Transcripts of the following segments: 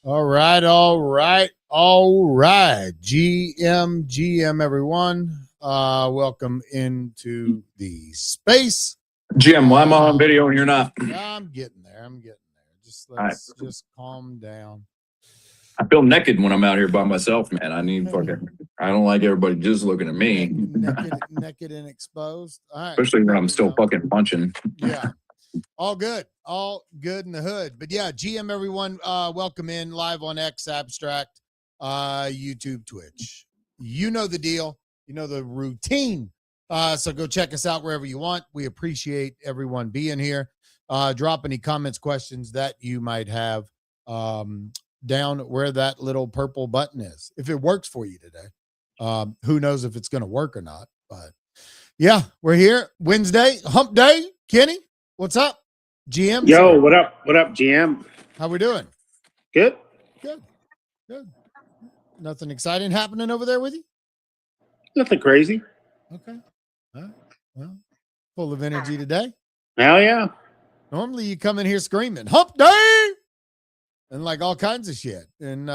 All right. GM, everyone. Welcome into the space. Jim, why am I on video and you're not? I'm getting there. Just calm down. I feel naked when I'm out here by myself, man. I don't like everybody just looking at me. Naked and exposed. All right. Especially when I'm still fucking punching. Yeah. All good in the hood. But yeah, GM, everyone, welcome in live on X Abstract, YouTube, Twitch. You know the deal. You know the routine. So go check us out wherever you want. We appreciate everyone being here. drop any comments, questions that you might have down where that little purple button is. If it works for you today, who knows if it's going to work or not. But yeah, we're here Wednesday, hump day. Kenny, what's up? GM. Yo, sir. What up? What up, GM? How we doing? Good. Good. Nothing exciting happening over there with you? Nothing crazy. Okay. All right. Well, full of energy today. Hell yeah. Normally you come in here screaming, hump day, and like all kinds of shit. And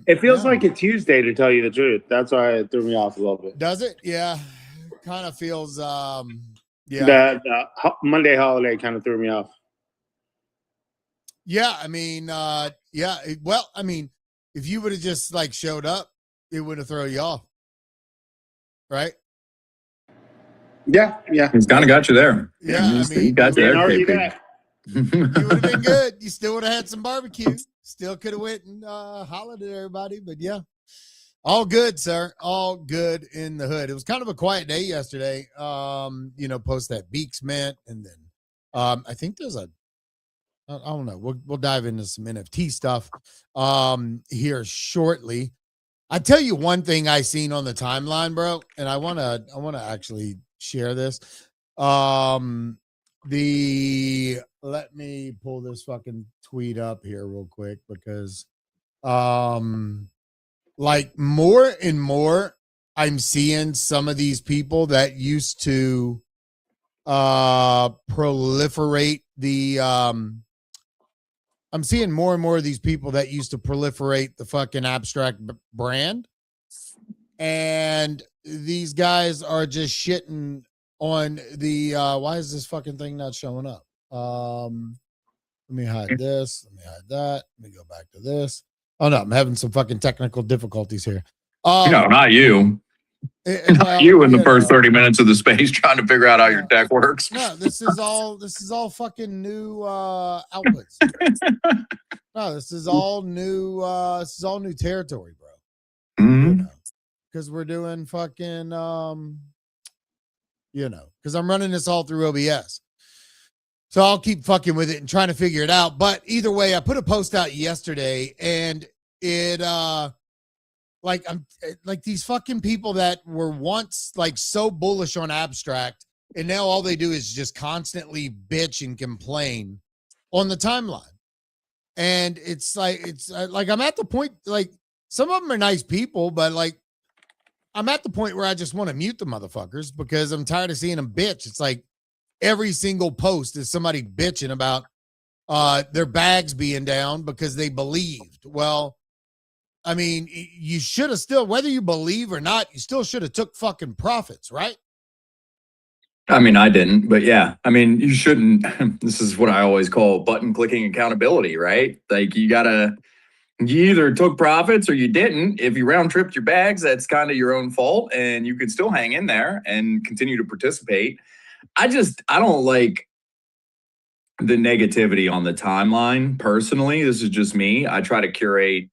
it feels like a Tuesday, to tell you the truth. That's why it threw me off a little bit. Does it? Yeah. Kind of feels yeah. The Monday holiday kind of threw me off. Yeah, I mean, yeah. Well, I mean, if you would have just like showed up, it would have thrown you off. Right? Yeah. He's kind of got you there. Yeah, I mean, he got you there. You would have been good. You still would have had some barbecue. Still could have went and hollered at everybody. But yeah, all good, sir. All good in the hood. It was kind of a quiet day yesterday. Post that Beaks Mint, and then I think there's I don't know. We'll dive into some NFT stuff here shortly. I tell you one thing I seen on the timeline, bro, and I wanna actually share this. Let me pull this fucking tweet up here real quick because like more and more I'm seeing some of these people that used to proliferate the I'm seeing more and more of these people that used to proliferate the fucking abstract brand, and these guys are just shitting on the why is this fucking thing not showing up? Let me hide this. Let me hide that. Let me go back to this. Oh no, I'm having some fucking technical difficulties here. No, not you. Not you in the first 30 minutes of the space trying to figure out how your tech works. No, this is all fucking new outputs. No, this is all new territory, bro. Mm-hmm. Because we're doing fucking because I'm running this all through OBS. So I'll keep fucking with it and trying to figure it out. But either way, I put a post out yesterday, and it I'm like these fucking people that were once like so bullish on abstract, and now all they do is just constantly bitch and complain on the timeline. And it's like I'm at the point, like some of them are nice people, but like I'm at the point where I just want to mute the motherfuckers because I'm tired of seeing them bitch. It's like every single post is somebody bitching about their bags being down because they believed. Well, I mean, you should have still, whether you believe or not, you still should have took fucking profits, right? I mean, I didn't, but yeah, I mean, you shouldn't. This is what I always call button clicking accountability, right? Like you either took profits or you didn't. If you round tripped your bags, that's kind of your own fault, and you could still hang in there and continue to participate. I don't like the negativity on the timeline personally. This is just me. I try to curate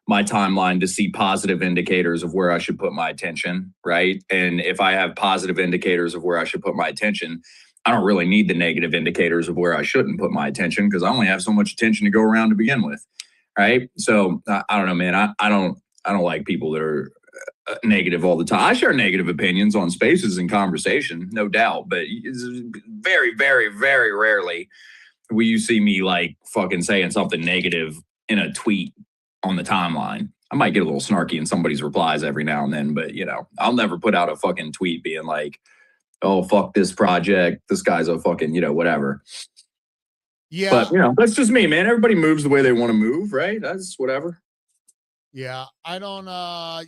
my timeline to see positive indicators of where I should put my attention, right? And if I have positive indicators of where I should put my attention, I don't really need the negative indicators of where I shouldn't put my attention because I only have so much attention to go around to begin with, right? So I don't know, man. I don't like people that are negative all the time. I share negative opinions on spaces and conversation, no doubt, but it's very, very, very rarely will you see me like fucking saying something negative in a tweet on the timeline. I might get a little snarky in somebody's replies every now and then, but I'll never put out a fucking tweet being like, oh, fuck this project. This guy's a fucking, whatever. Yeah. But, that's just me, man. Everybody moves the way they want to move, right? That's whatever. Yeah. I don't, I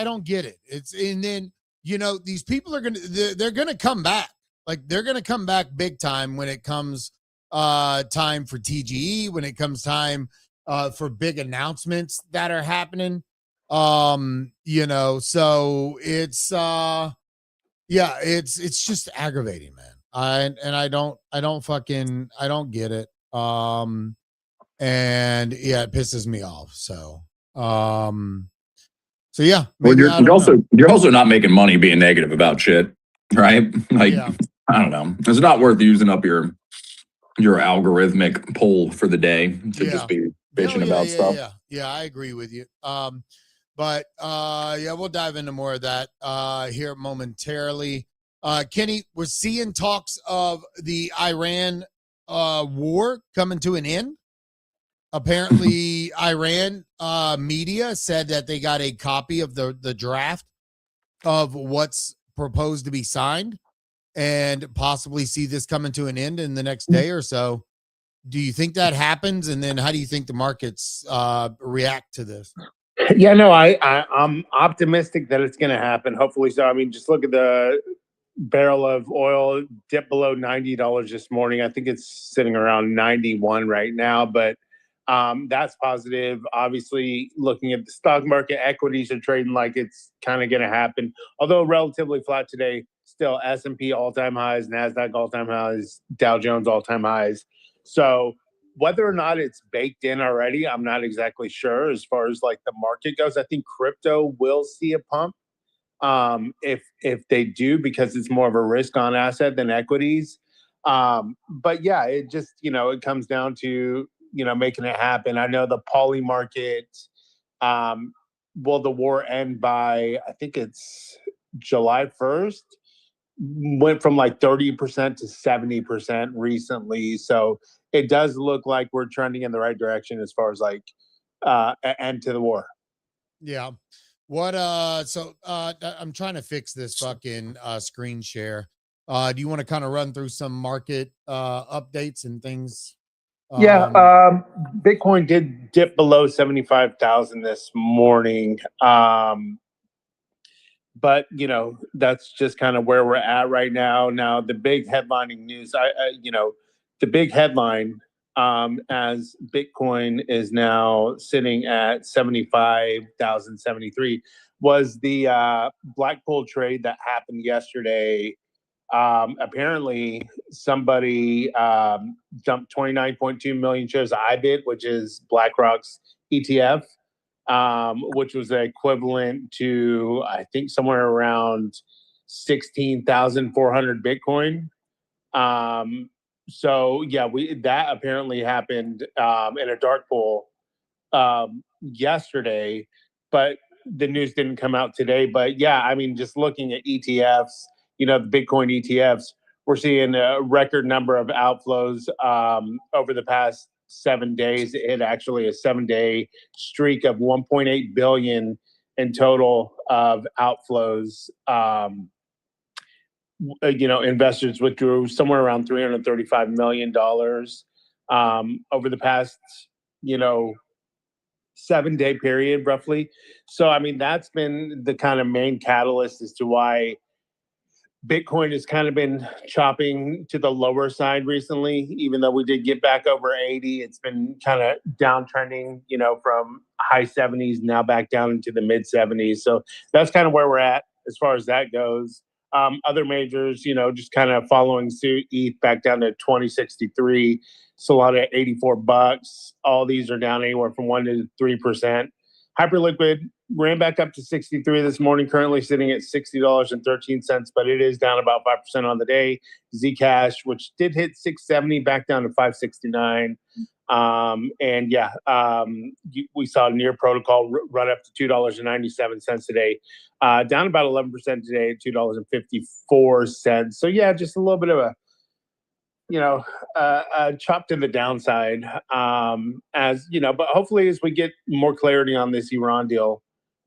don't get it. And then, these people are they're going to come back. Like they're going to come back big time when it comes time for TGE, when it comes time for big announcements that are happening. So it's it's just aggravating, man. I don't get it. And yeah, it pisses me off. So yeah. Well, you're also not making money being negative about shit, right? Like I don't know. It's not worth using up your your algorithmic pull for the day to Yeah. just be bitching about stuff. Yeah, I agree with you. But yeah, we'll dive into more of that here momentarily. Kenny, we're seeing talks of the Iran war coming to an end. Apparently, Iran media said that they got a copy of the draft of what's proposed to be signed and possibly see this coming to an end in the next day or so. Do you think that happens? And then how do you think the markets react to this? Yeah, no, I'm optimistic that it's going to happen. Hopefully so. I mean, just look at the barrel of oil dipped below $90 this morning. I think it's sitting around 91 right now, but that's positive. Obviously, looking at the stock market, equities are trading like it's kind of going to happen. Although relatively flat today, still S&P all-time highs, NASDAQ all-time highs, Dow Jones all-time highs. So whether or not it's baked in already, I'm not exactly sure as far as like the market goes. I think crypto will see a pump if they do, because it's more of a risk on asset than equities. But yeah, it just, it comes down to, making it happen. I know the poly market, will the war end by, I think it's July 1st, went from like 30% to 70% recently. So it does look like we're trending in the right direction as far as like end to the war. Yeah. What I'm trying to fix this fucking screen share. Do you want to kind of run through some market updates and things? Bitcoin did dip below 75,000 this morning. But that's just kind of where we're at right now. Now the big headlining news, the big headline, as Bitcoin is now sitting at 75,073, was the Blackpool trade that happened yesterday. Apparently somebody dumped 29.2 million shares of IBIT, which is BlackRock's ETF, which was equivalent to, I think, somewhere around 16,400 Bitcoin. So yeah, that apparently happened in a dark pool yesterday, but the news didn't come out today. But yeah, I mean, just looking at ETFs, the Bitcoin ETFs, we're seeing a record number of outflows over the past 7 days. It hit actually a 7-day streak of 1.8 billion in total of outflows. Investors withdrew somewhere around $335 million over the past, 7-day period, roughly. So, I mean, that's been the kind of main catalyst as to why Bitcoin has kind of been chopping to the lower side recently. Even though we did get back over 80, it's been kind of downtrending, from high 70s now back down into the mid 70s. So that's kind of where we're at as far as that goes. Other majors, just kind of following suit. ETH back down to 2063. Solana at $84. All these are down anywhere from 1 to 3%. Hyperliquid ran back up to 63 this morning, currently sitting at $60.13, but it is down about 5% on the day. Zcash, which did hit 670, back down to 569. And yeah, we saw Near Protocol run up to $2.97 today, down about 11% today at $2.54. So yeah, just a little bit of a chop to the downside, but hopefully as we get more clarity on this Iran deal,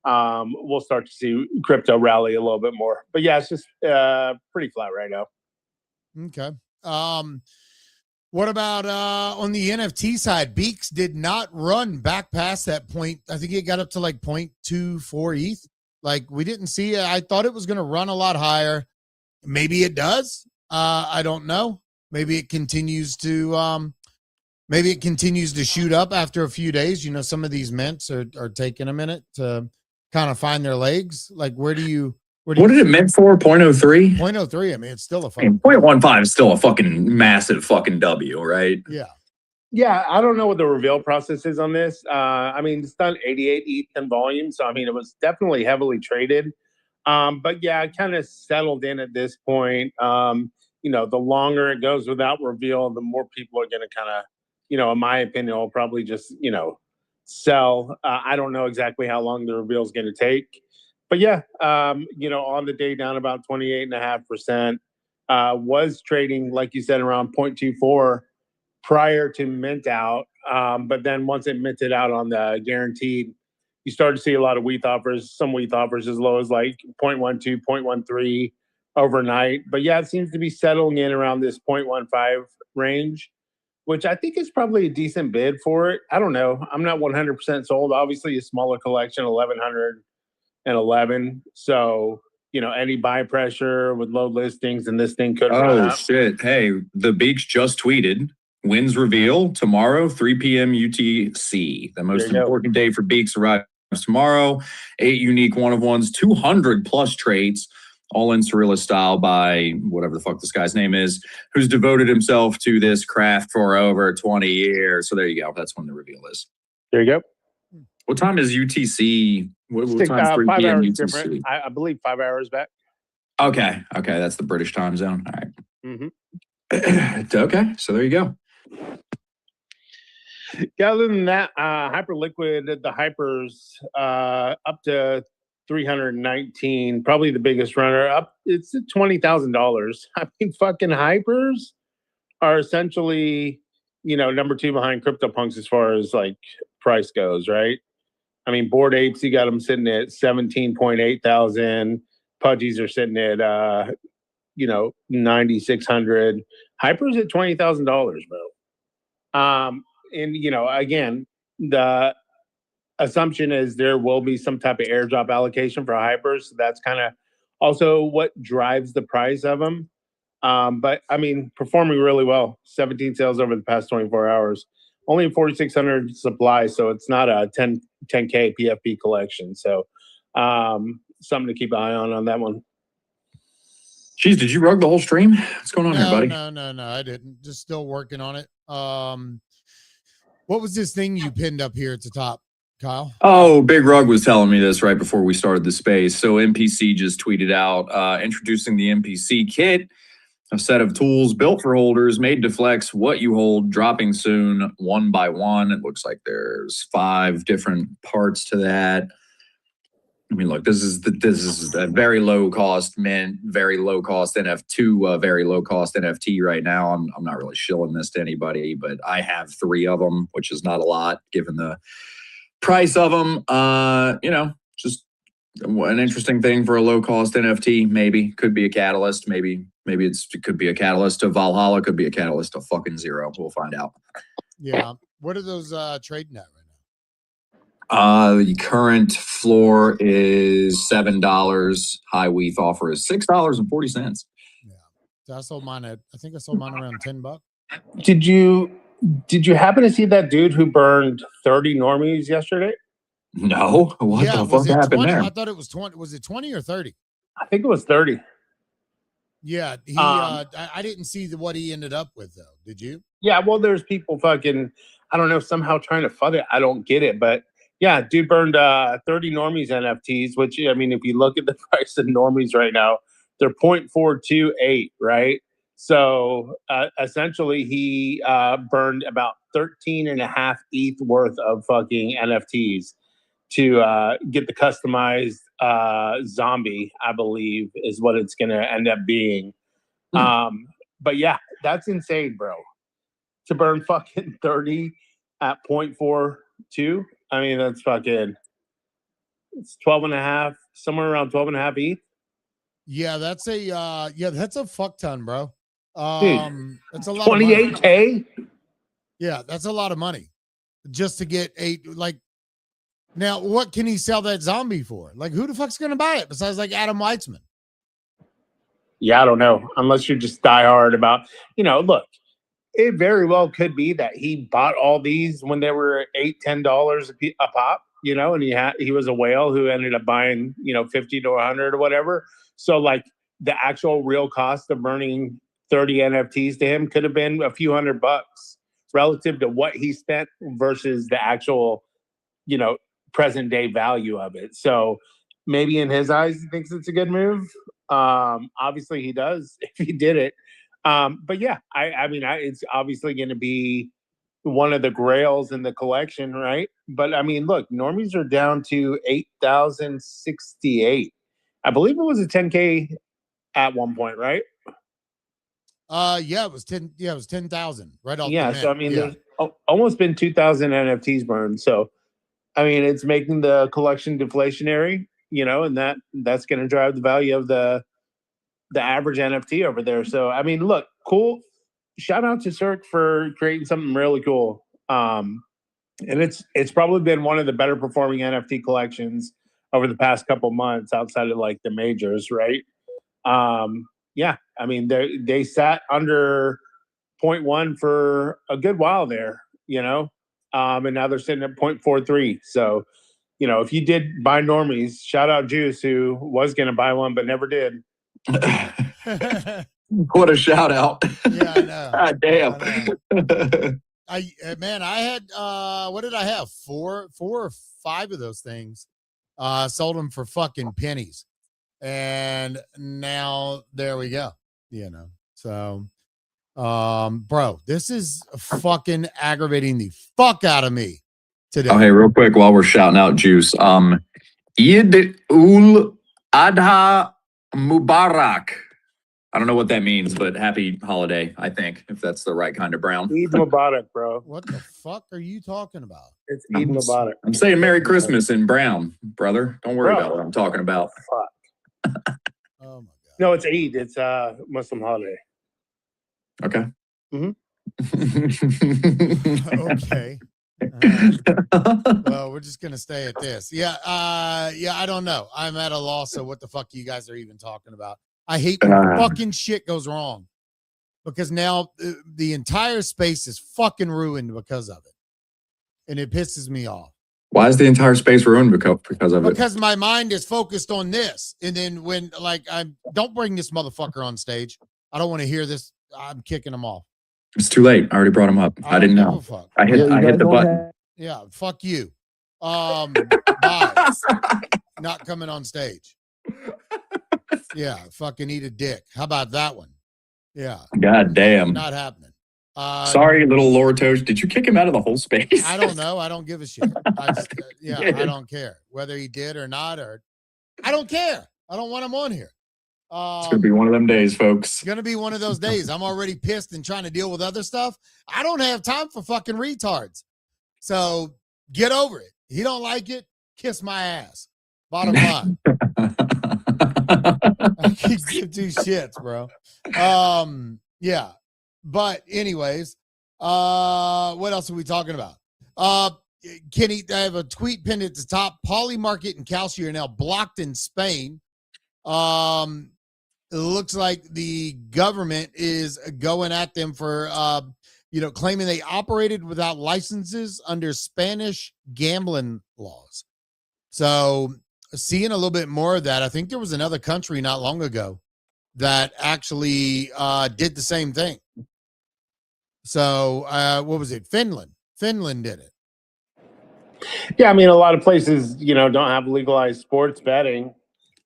we'll start to see crypto rally a little bit more. But yeah, it's just pretty flat right now. Okay. What about on the NFT side? Beaks did not run back past that point. I think it got up to like 0.24 ETH. Like we didn't see it. I thought it was going to run a lot higher. Maybe it does. I don't know. Maybe it continues to shoot up after a few days. Some of these mints are taking a minute to kind of find their legs. Like what did it mint for? 0.03? 0.03. I mean, it's still a fucking 0.15 is still a fucking massive fucking W, right? Yeah. Yeah, I don't know what the reveal process is on this. I mean, it's done 88 ETH in volume, so I mean, it was definitely heavily traded. But yeah, it kind of settled in at this point. the longer it goes without reveal, the more people are going to kind of, in my opinion, will probably just, sell. I don't know exactly how long the reveal is going to take. But yeah, on the day down about 28.5%, was trading, like you said, around 0.24 prior to mint out. But then once it minted out on the guaranteed, you start to see a lot of WETH offers, some WETH offers as low as like 0.12, 0.13 overnight. But yeah, it seems to be settling in around this 0.15 range, which I think is probably a decent bid for it. I don't know. I'm not 100% sold. Obviously, a smaller collection, 1,111. So, any buy pressure with low listings and this thing could run up. Shit. Hey, the Beaks just tweeted wins reveal tomorrow, 3 p.m. UTC. The most important day for Beaks arrives tomorrow. 8 unique one-of-ones, 200 plus traits, all in surrealist style by whatever the fuck this guy's name is, who's devoted himself to this craft for over 20 years. So there you go. That's when the reveal is. There you go. What time is UTC? What time is 3 5 p.m. hours UTC? different. I believe 5 hours back. Okay. That's the British time zone. All right. Mm-hmm. Okay. So there you go. Yeah, other than that, Hyperliquid, the Hypers, up to 319, probably the biggest runner up. It's $20,000. I mean, fucking Hypers are essentially, number 2 behind CryptoPunks as far as like price goes, right? I mean, Bored Apes, you got them sitting at 17.8 thousand. Pudgies are sitting at 9,600. Hypers at $20,000, bro. And again, the assumption is there will be some type of airdrop allocation for Hypers. So that's kind of also what drives the price of them. But I mean, performing really well. 17 sales over the past 24 hours. Only 4,600 supply, so it's not a 10K PFP collection. So something to keep an eye on that one. Jeez, did you rug the whole stream? What's going on here, buddy? No, I didn't. Just still working on it. What was this thing you pinned up here at the top, Kyle? Oh, Big Rug was telling me this right before we started the space. So MPC just tweeted out introducing the MPC kit, a set of tools built for holders made to flex what you hold, dropping soon one by one. It looks like there's 5 different parts to that. I mean, look, this is a very low cost mint, very low cost NFT, very low cost NFT right now. I'm not really shilling this to anybody, but I have 3 of them, which is not a lot given the price of them. Just an interesting thing for a low cost NFT. Maybe could be a catalyst. Maybe it could be a catalyst to Valhalla. Could be a catalyst to fucking zero. We'll find out. Yeah. What are those trading at right now? The current floor is $7. High WETH offer is $6.40. Yeah. So I sold mine around $10. Did you happen to see that dude who burned 30 normies yesterday? No. What the fuck happened 20? there? I thought it was 20. Was it 20 or 30? I think it was 30. Yeah. He I didn't see what he ended up with though. Did you? Yeah, well, there's people fucking, I don't know, somehow trying to fund it. I don't get it, but yeah, dude burned 30 normies NFTs, which, I mean, if you look at the price of normies right now, they're 0.428, right? So essentially he burned about 13.5 ETH worth of fucking NFTs to get the customized zombie, I believe, is what it's going to end up being. But yeah, that's insane, bro. To burn fucking 30 at 0.42. I mean, that's fucking, it's 12.5, somewhere around 12.5 ETH. Yeah, that's a fuck ton, bro. Dude, that's a lot 28K. Yeah, that's a lot of money just to get now what can he sell that zombie for? Like, who the fuck's gonna buy it besides like Adam Weitzman? Yeah, I don't know. Unless you're just diehard about, look, it very well could be that he bought all these when they were $8-10 a pop, and he was a whale who ended up buying, 50 to 100 or whatever. So like the actual real cost of burning 30 NFTs to him could have been a few $100 relative to what he spent versus the actual, present day value of it. So maybe in his eyes, he thinks it's a good move. Obviously he does if he did it. But yeah, I mean, it's obviously going to be one of the grails in the collection, right? But I mean, look, normies are down to 8,068. I believe it was a 10K at one point, right? Yeah, it was 10. Yeah, it was 10,000 right off the Yeah. mint. So I mean, Yeah. there's almost been 2,000 NFTs burned. So I mean, it's making the collection deflationary, and that's going to drive the value of the average NFT over there. So I mean, look, cool. Shout out to Cirque for creating something really cool. And it's probably been one of the better performing NFT collections over the past couple months outside of like the majors, right? Yeah, I mean they sat under point 0.1 for a good while there, and now they're sitting at 0.43. So, if you did buy normies, shout out Juice who was going to buy one but never did. What a shout out. Yeah, I know. God damn. I had what did I have? Four or five of those things. Sold them for fucking pennies. And now there we go. So bro, this is fucking aggravating the fuck out of me today. Oh, hey, real quick while we're shouting out Juice. Eid ul Adha Mubarak. I don't know what that means, but happy holiday, I think, if that's the right kind of brown. Eid Mubarak, bro. What the fuck are you talking about? It's Eid Mubarak. I'm saying Merry Christmas in brown, brother. Don't worry about what I'm talking about. Fuck. Oh my god. No, it's Eid. It's a Muslim holiday. Okay. Okay. Well, we're just gonna stay at this. Yeah, I don't know. I'm at a loss of what the fuck you guys are even talking about. I hate when fucking shit goes wrong because now the entire space is fucking ruined because of it, and it pisses me off. Why is the entire space ruined because of it? Because my mind is focused on this, and then when don't bring this motherfucker on stage. I don't want to hear this. I'm kicking him off. It's too late. I already brought him up. I didn't know. I hit the button. Yeah, fuck you. Bye. Not coming on stage. Yeah, fucking eat a dick. How about that one? Yeah. God damn. Not happening. Sorry, little Laura Tosh. Did you kick him out of the whole space? I don't know. I don't give a shit. I don't care whether he did or not, or I don't care. I don't want him on here. It's gonna be one of them days, folks. It's gonna be one of those days. I'm already pissed and trying to deal with other stuff. I don't have time for fucking retards. So get over it. He don't like it. Kiss my ass. Bottom line. I can give two shits, bro. Yeah. But anyways, what else are we talking about? Kenny, I have a tweet pinned at the top. Polymarket and Calcio are now blocked in Spain. It looks like the government is going at them for claiming they operated without licenses under Spanish gambling laws. So seeing a little bit more of that. I think there was another country not long ago that actually did the same thing. So what was it? Finland did it. Yeah, I mean, a lot of places, don't have legalized sports betting.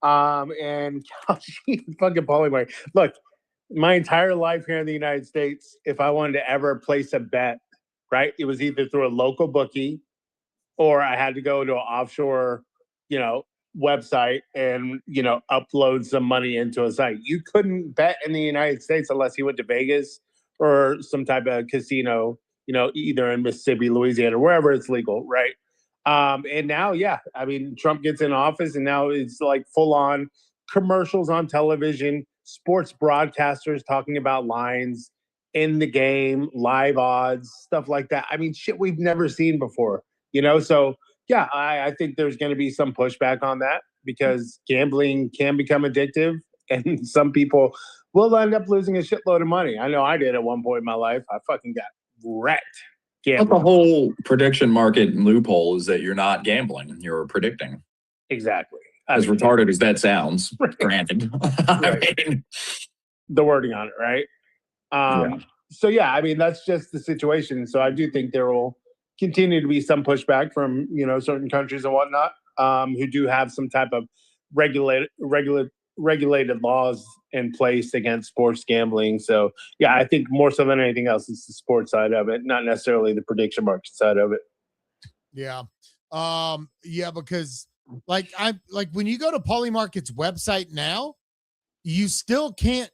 And fucking Polymarket. Look, my entire life here in the United States, if I wanted to ever place a bet, right, it was either through a local bookie or I had to go to an offshore, website and, upload some money into a site. You couldn't bet in the United States unless you went to Vegas or some type of casino, either in Mississippi, Louisiana, wherever it's legal, right? And now, yeah, I mean, Trump gets in office and now it's like full on commercials on television, sports broadcasters talking about lines in the game, live odds, stuff like that. I mean, shit we've never seen before, So, yeah, I think there's going to be some pushback on that because gambling can become addictive and some people will end up losing a shitload of money. I know I did at one point in my life. I fucking got wrecked. But the whole prediction market loophole is that you're not gambling, you're predicting. Exactly. As retarded as that sounds, granted. Right. I mean, the wording on it, right? So, yeah, I mean, that's just the situation. So I do think there will continue to be some pushback from, certain countries and whatnot who do have some type of regulatory regulated laws in place against sports gambling. So yeah, I think more so than anything else, it's the sports side of it, not necessarily the prediction market side of it. Yeah. Yeah, because like when you go to Polymarket's website now, you still can't,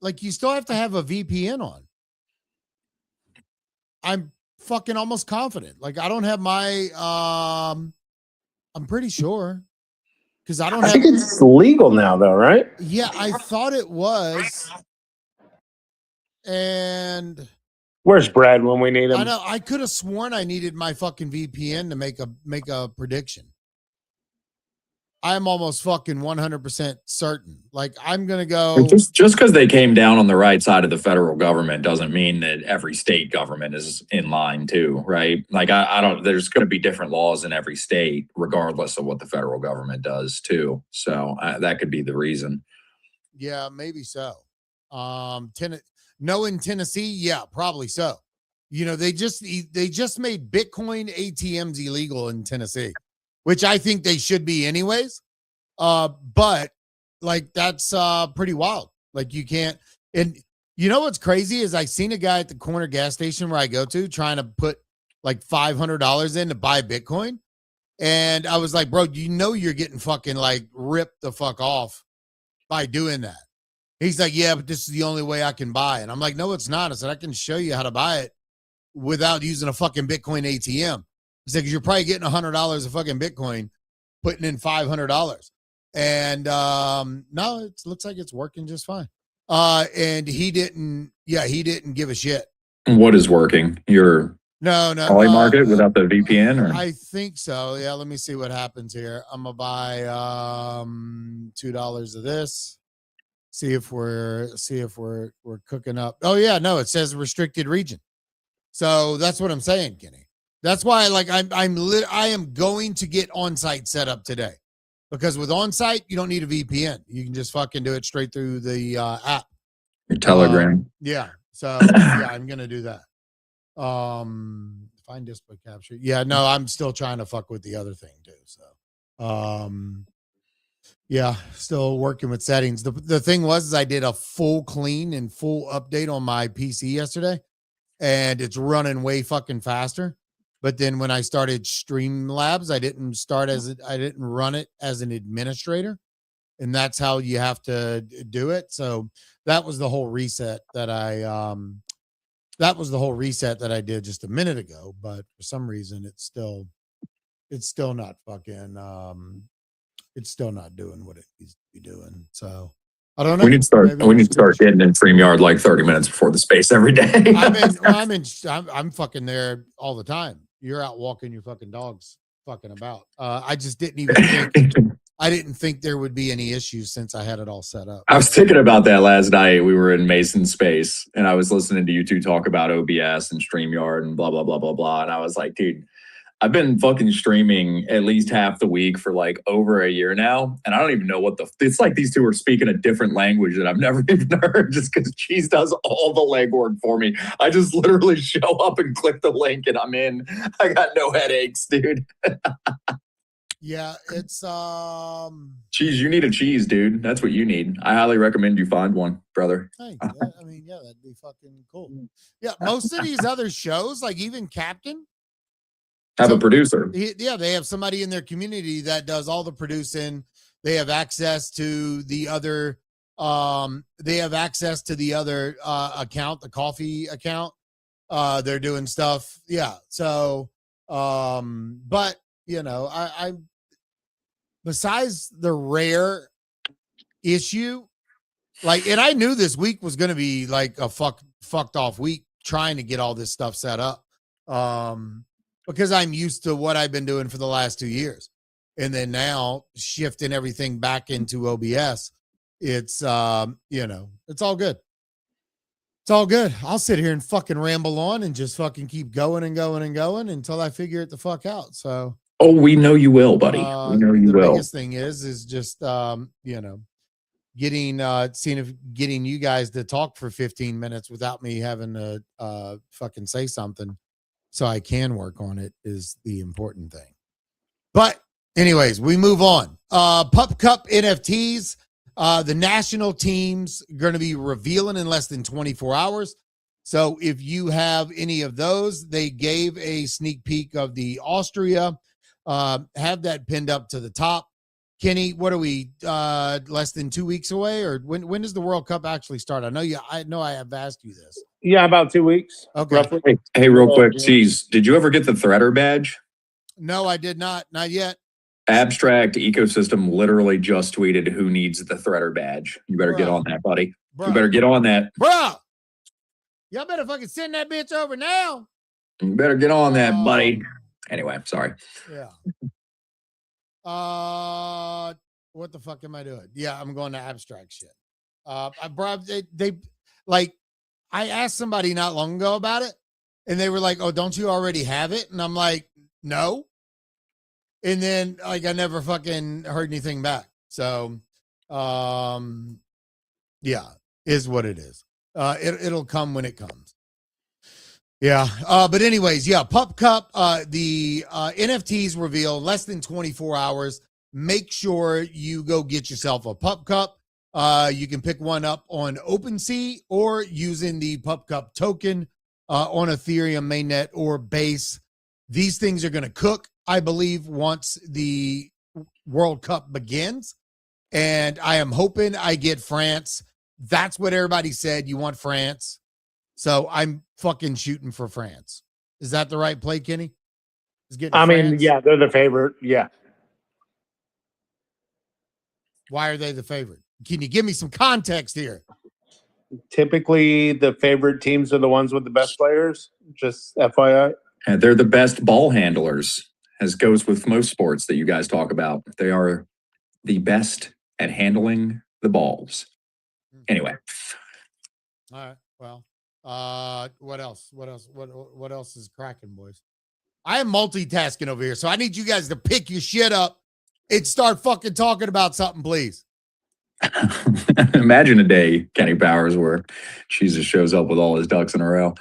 like, you still have to have a VPN on. I'm fucking almost confident. Like, I don't have my I'm pretty sure. Because I don't I have, think it's legal now though, right? yeah, I thought it was. And Where's Brad when we need him? I know I could have sworn I needed my fucking VPN to make a prediction. I'm almost fucking 100% certain. Like, I'm gonna go. Just because they came down on the right side of the federal government doesn't mean that every state government is in line too, right? Like, I don't. There's going to be different laws in every state, regardless of what the federal government does too. So that could be the reason. Yeah, maybe so. No, in Tennessee, yeah, probably so. You know, they just made Bitcoin ATMs illegal in Tennessee, which I think they should be anyways. But like, that's pretty wild. Like, you can't. And you know what's crazy is I seen a guy at the corner gas station where I go to trying to put like $500 in to buy Bitcoin, and I was like, bro, you know you're getting fucking like ripped the fuck off by doing that. He's like, yeah, but this is the only way I can buy it. And I'm like, no, it's not. I said, I can show you how to buy it without using a fucking Bitcoin ATM. He's like, 'cause you're probably getting $100 of fucking Bitcoin, putting in $500. And no, it looks like it's working just fine. And he didn't give a shit. What is working? Your No, Polymarket without the VPN, or I think so. Yeah, let me see what happens here. I'm gonna buy $2 of this. See if we're cooking up. Oh yeah, no, it says restricted region. So that's what I'm saying, Kenny. That's why, like, I am going to get on-site set up today, because with on-site you don't need a VPN. You can just fucking do it straight through the app. your Telegram? Yeah. So yeah, I'm gonna do that. Find display capture. Yeah, no, I'm still trying to fuck with the other thing too. So yeah, still working with settings. The thing was, is I did a full clean and full update on my PC yesterday, and it's running way fucking faster. But then when I started Streamlabs, I didn't run it as an administrator, and that's how you have to do it. So that was the whole reset that I did just a minute ago. But for some reason, it's still not fucking it's still not doing what it needs to be doing. So I don't know. We need to start getting in StreamYard like 30 minutes before the space every day. I'm fucking there all the time. You're out walking your fucking dogs fucking about. I just didn't even think there would be any issues since I had it all set up. I was thinking about that last night. We were in Mason's space and I was listening to you two talk about OBS and StreamYard and blah, blah, blah, blah, blah. And I was like, dude, I've been fucking streaming at least half the week for like over a year now. And I don't even know it's like these two are speaking a different language that I've never even heard, just because Cheese does all the legwork for me. I just literally show up and click the link and I'm in. I got no headaches, dude. Yeah, it's Cheese, you need a cheese, dude. That's what you need. I highly recommend you find one, brother. Hey, I mean, yeah, that'd be fucking cool. Yeah, most of these other shows, like even Captain, have a producer. Yeah, they have somebody in their community that does all the producing. They have access to the other account, the coffee account. They're doing stuff. Yeah. So but you know, I besides the rare issue, like, and I knew this week was gonna be like a fucked off week trying to get all this stuff set up. Because I'm used to what I've been doing for the last 2 years. And then now shifting everything back into OBS, it's, it's all good. It's all good. I'll sit here and fucking ramble on and just fucking keep going and going and going until I figure it the fuck out. So. Oh, we know you will, buddy. We know you will. The biggest thing is just, getting you guys to talk for 15 minutes without me having to fucking say something. So I can work on it is the important thing. But anyways, we move on. Pup Cup NFTs. The national teams are going to be revealing in less than 24 hours. So if you have any of those, they gave a sneak peek of the Austria. Have that pinned up to the top. Kenny, what are we, less than 2 weeks away? Or when does the World Cup actually start? I know I have asked you this. Yeah, about 2 weeks. Okay. Roughly. Hey, real quick, geez, did you ever get the Threader badge? No, I did not. Not yet. Abstract Ecosystem literally just tweeted who needs the Threader badge. You better get on that, buddy. You better get on that. Bro, y'all better fucking send that bitch over now. You better get on that, buddy. Anyway, sorry. Yeah. What the fuck am I doing? Yeah, I'm going to abstract shit. They like, I asked somebody not long ago about it, and they were like, "Oh, don't you already have it?" And I'm like, "No." And then like I never fucking heard anything back. So, yeah, is what it is. It'll come when it comes. Yeah. But anyways, yeah, Pup Cup, the NFTs reveal less than 24 hours. Make sure you go get yourself a Pup Cup. You can pick one up on OpenSea or using the Pup Cup token on Ethereum mainnet or Base. These things are going to cook, I believe, once the World Cup begins. And I am hoping I get France. That's what everybody said. You want France. So I'm fucking shooting for France. Is that the right play, Kenny? Yeah, they're the favorite. Yeah. Why are they the favorite? Can you give me some context here? Typically, the favorite teams are the ones with the best players. Just FYI. And they're the best ball handlers, as goes with most sports that you guys talk about. They are the best at handling the balls. Anyway. All right. Well, what else? What else is cracking, boys? I am multitasking over here, so I need you guys to pick your shit up and start fucking talking about something, please. Imagine a day, Kenny Powers, where Jesus shows up with all his ducks in a row.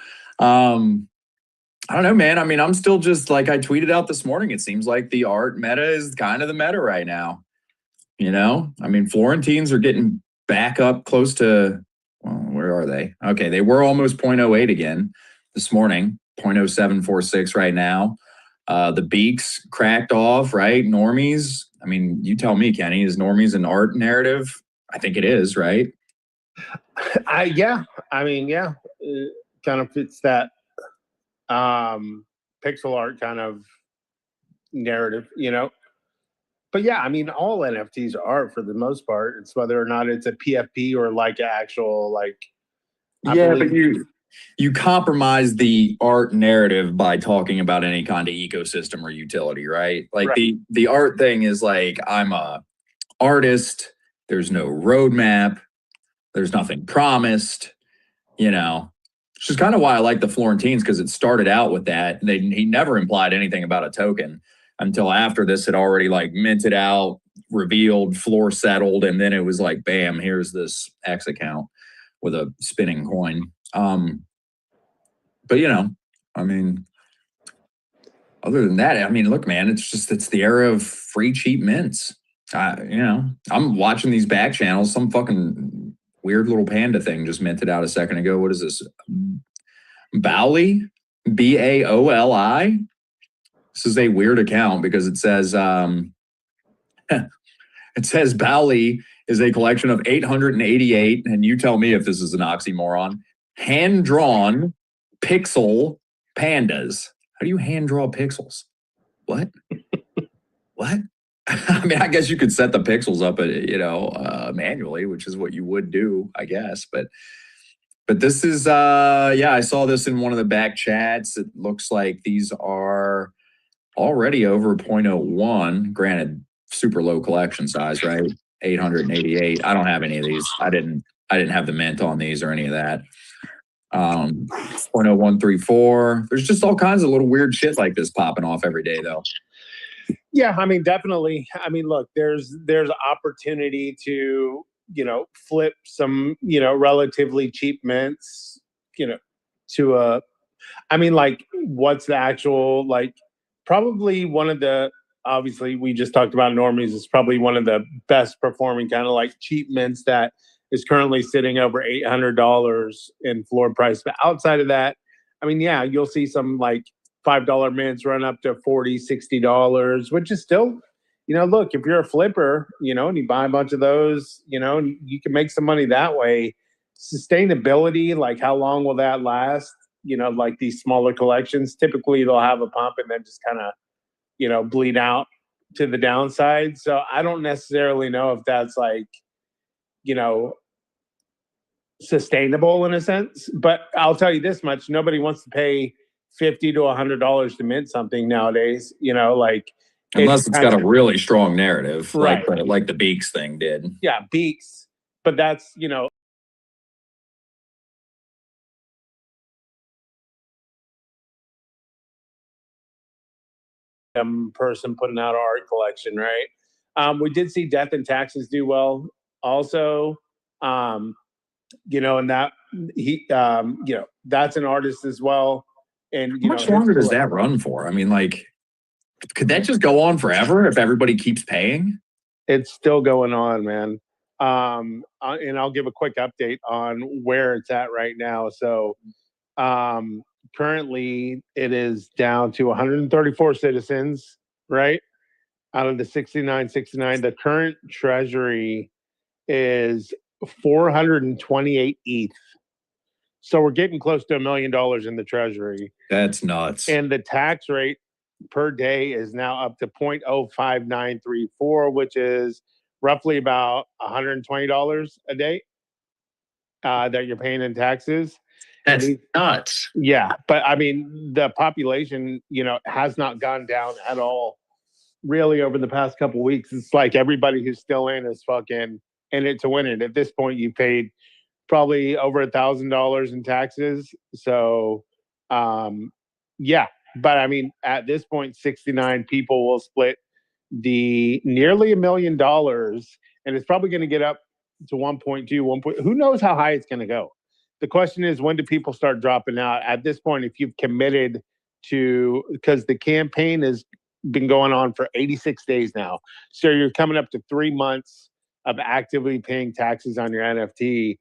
I don't know, man. I mean, I'm still just like I tweeted out this morning. It seems like the art meta is kind of the meta right now. You know, I mean, Florentines are getting back up close to, well, where are they? Okay, they were almost 0.08 again this morning, 0.0746 right now. The Beaks cracked off, right? Normies. I mean, you tell me, Kenny, is Normies an art narrative? I think it is, right? Yeah. I mean, yeah, it kind of fits that pixel art kind of narrative, you know. But yeah, I mean, all NFTs are art for the most part. It's whether or not it's a PFP or like actual like. But you compromise the art narrative by talking about any kind of ecosystem or utility, right? Like right. The art thing is like, I'm a artist. There's no roadmap. There's nothing promised, you know. Which is kind of why I like the Florentines, because it started out with that. He never implied anything about a token until after this had already like minted out, revealed, floor settled, and then it was like, bam, here's this X account with a spinning coin. But you know, I mean, other than that, I mean, look, man, it's the era of free cheap mints. You know, I'm watching these back channels. Some fucking weird little panda thing just minted out a second ago. What is this? Baoli? Baoli? This is a weird account because it says Baoli is a collection of 888, and you tell me if this is an oxymoron, hand-drawn pixel pandas. How do you hand draw pixels? What? What? I mean, I guess you could set the pixels up, manually, which is what you would do, I guess. But this is, I saw this in one of the back chats. It looks like these are already over 0.01. Granted, super low collection size, right? 888. I don't have any of these. I didn't have the mint on these or any of that. 0.0134. There's just all kinds of little weird shit like this popping off every day, though. Yeah, I mean, definitely. I mean, look, there's opportunity to, flip some, relatively cheap mints, to what's the actual, like, probably one of the obviously we just talked about normies. It's probably one of the best performing kind of like cheap mints that is currently sitting over $800 in floor price. But outside of that, I mean, yeah, you'll see some like $5 mints run up to $40, $60, which is still, look, if you're a flipper, and you buy a bunch of those, you can make some money that way. Sustainability, like how long will that last? Like these smaller collections, typically they'll have a pump and then just kind of, bleed out to the downside. So I don't necessarily know if that's like, sustainable in a sense. But I'll tell you this much: nobody wants to pay $50 to $100 to mint something nowadays. Like unless it's got a really strong narrative, right? Like the Beaks thing did. Yeah, Beaks. But that's person putting out art collection, right? We did see Death and Taxes do well, also. And that that's an artist as well. And how much longer does that run for? I mean, like, could that just go on forever if everybody keeps paying? It's still going on, man. And I'll give a quick update on where it's at right now. So currently it is down to 134 citizens, right? Out of the 69. The current treasury is 428 ETH. So we're getting close to $1 million in the treasury. That's nuts. And the tax rate per day is now up to 0.05934, which is roughly about $120 a day that you're paying in taxes. That's nuts. Yeah. But I mean, the population, has not gone down at all really over the past couple of weeks. It's like everybody who's still in is fucking in it to win it. At this point, you paid probably over $1,000 in taxes. So, yeah. But I mean, at this point, 69 people will split the nearly $1 million, and it's probably going to get up to 1.2, 1. Who knows how high it's going to go? The question is, when do people start dropping out? At this point, if you've committed to, because the campaign has been going on for 86 days now, so you're coming up to 3 months of actively paying taxes on your NFT.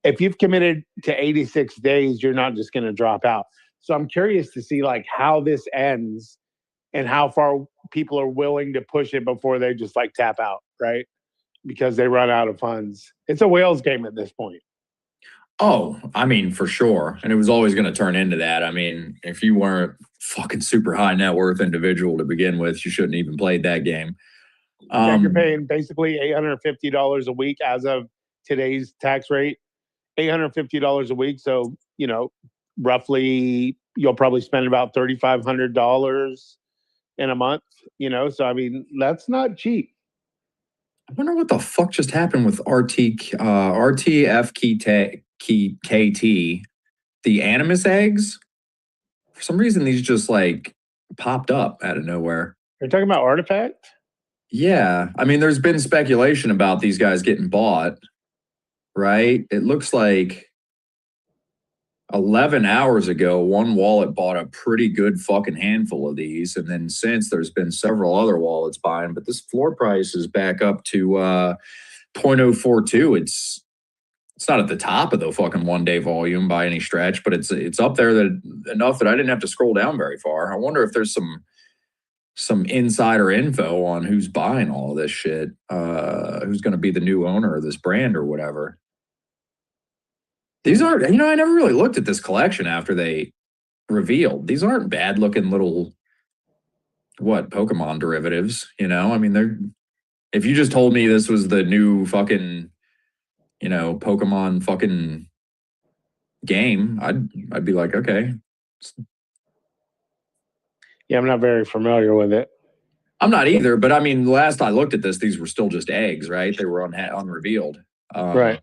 If you've committed to 86 days, you're not just going to drop out. So I'm curious to see like how this ends and how far people are willing to push it before they just like tap out, right? Because they run out of funds. It's a whales game at this point. Oh, I mean, for sure. And it was always going to turn into that. I mean, if you weren't fucking super high net worth individual to begin with, you shouldn't even played that game. You're paying basically $850 a week as of today's tax rate, $850 a week. So, roughly you'll probably spend about $3,500 in a month, so I mean, that's not cheap. I wonder what the fuck just happened with RTFKT, the Animus eggs. For some reason, these just like popped up out of nowhere. You're talking about Artifact? Yeah. I mean, there's been speculation about these guys getting bought, right? It looks like 11 hours ago, one wallet bought a pretty good fucking handful of these. And then since, there's been several other wallets buying, but this floor price is back up to 0.042. It's not at the top of the fucking 1 day volume by any stretch, but it's up there enough that I didn't have to scroll down very far. I wonder if there's some insider info on who's buying all of this shit, who's going to be the new owner of this brand or whatever. These aren't, I never really looked at this collection after they revealed. These aren't bad looking little, Pokemon derivatives, I mean, if you just told me this was the new fucking, Pokemon fucking game, I'd be like, okay. Yeah, I'm not very familiar with it. I'm not either, but I mean, last I looked at this, these were still just eggs, right? They were unrevealed. Right.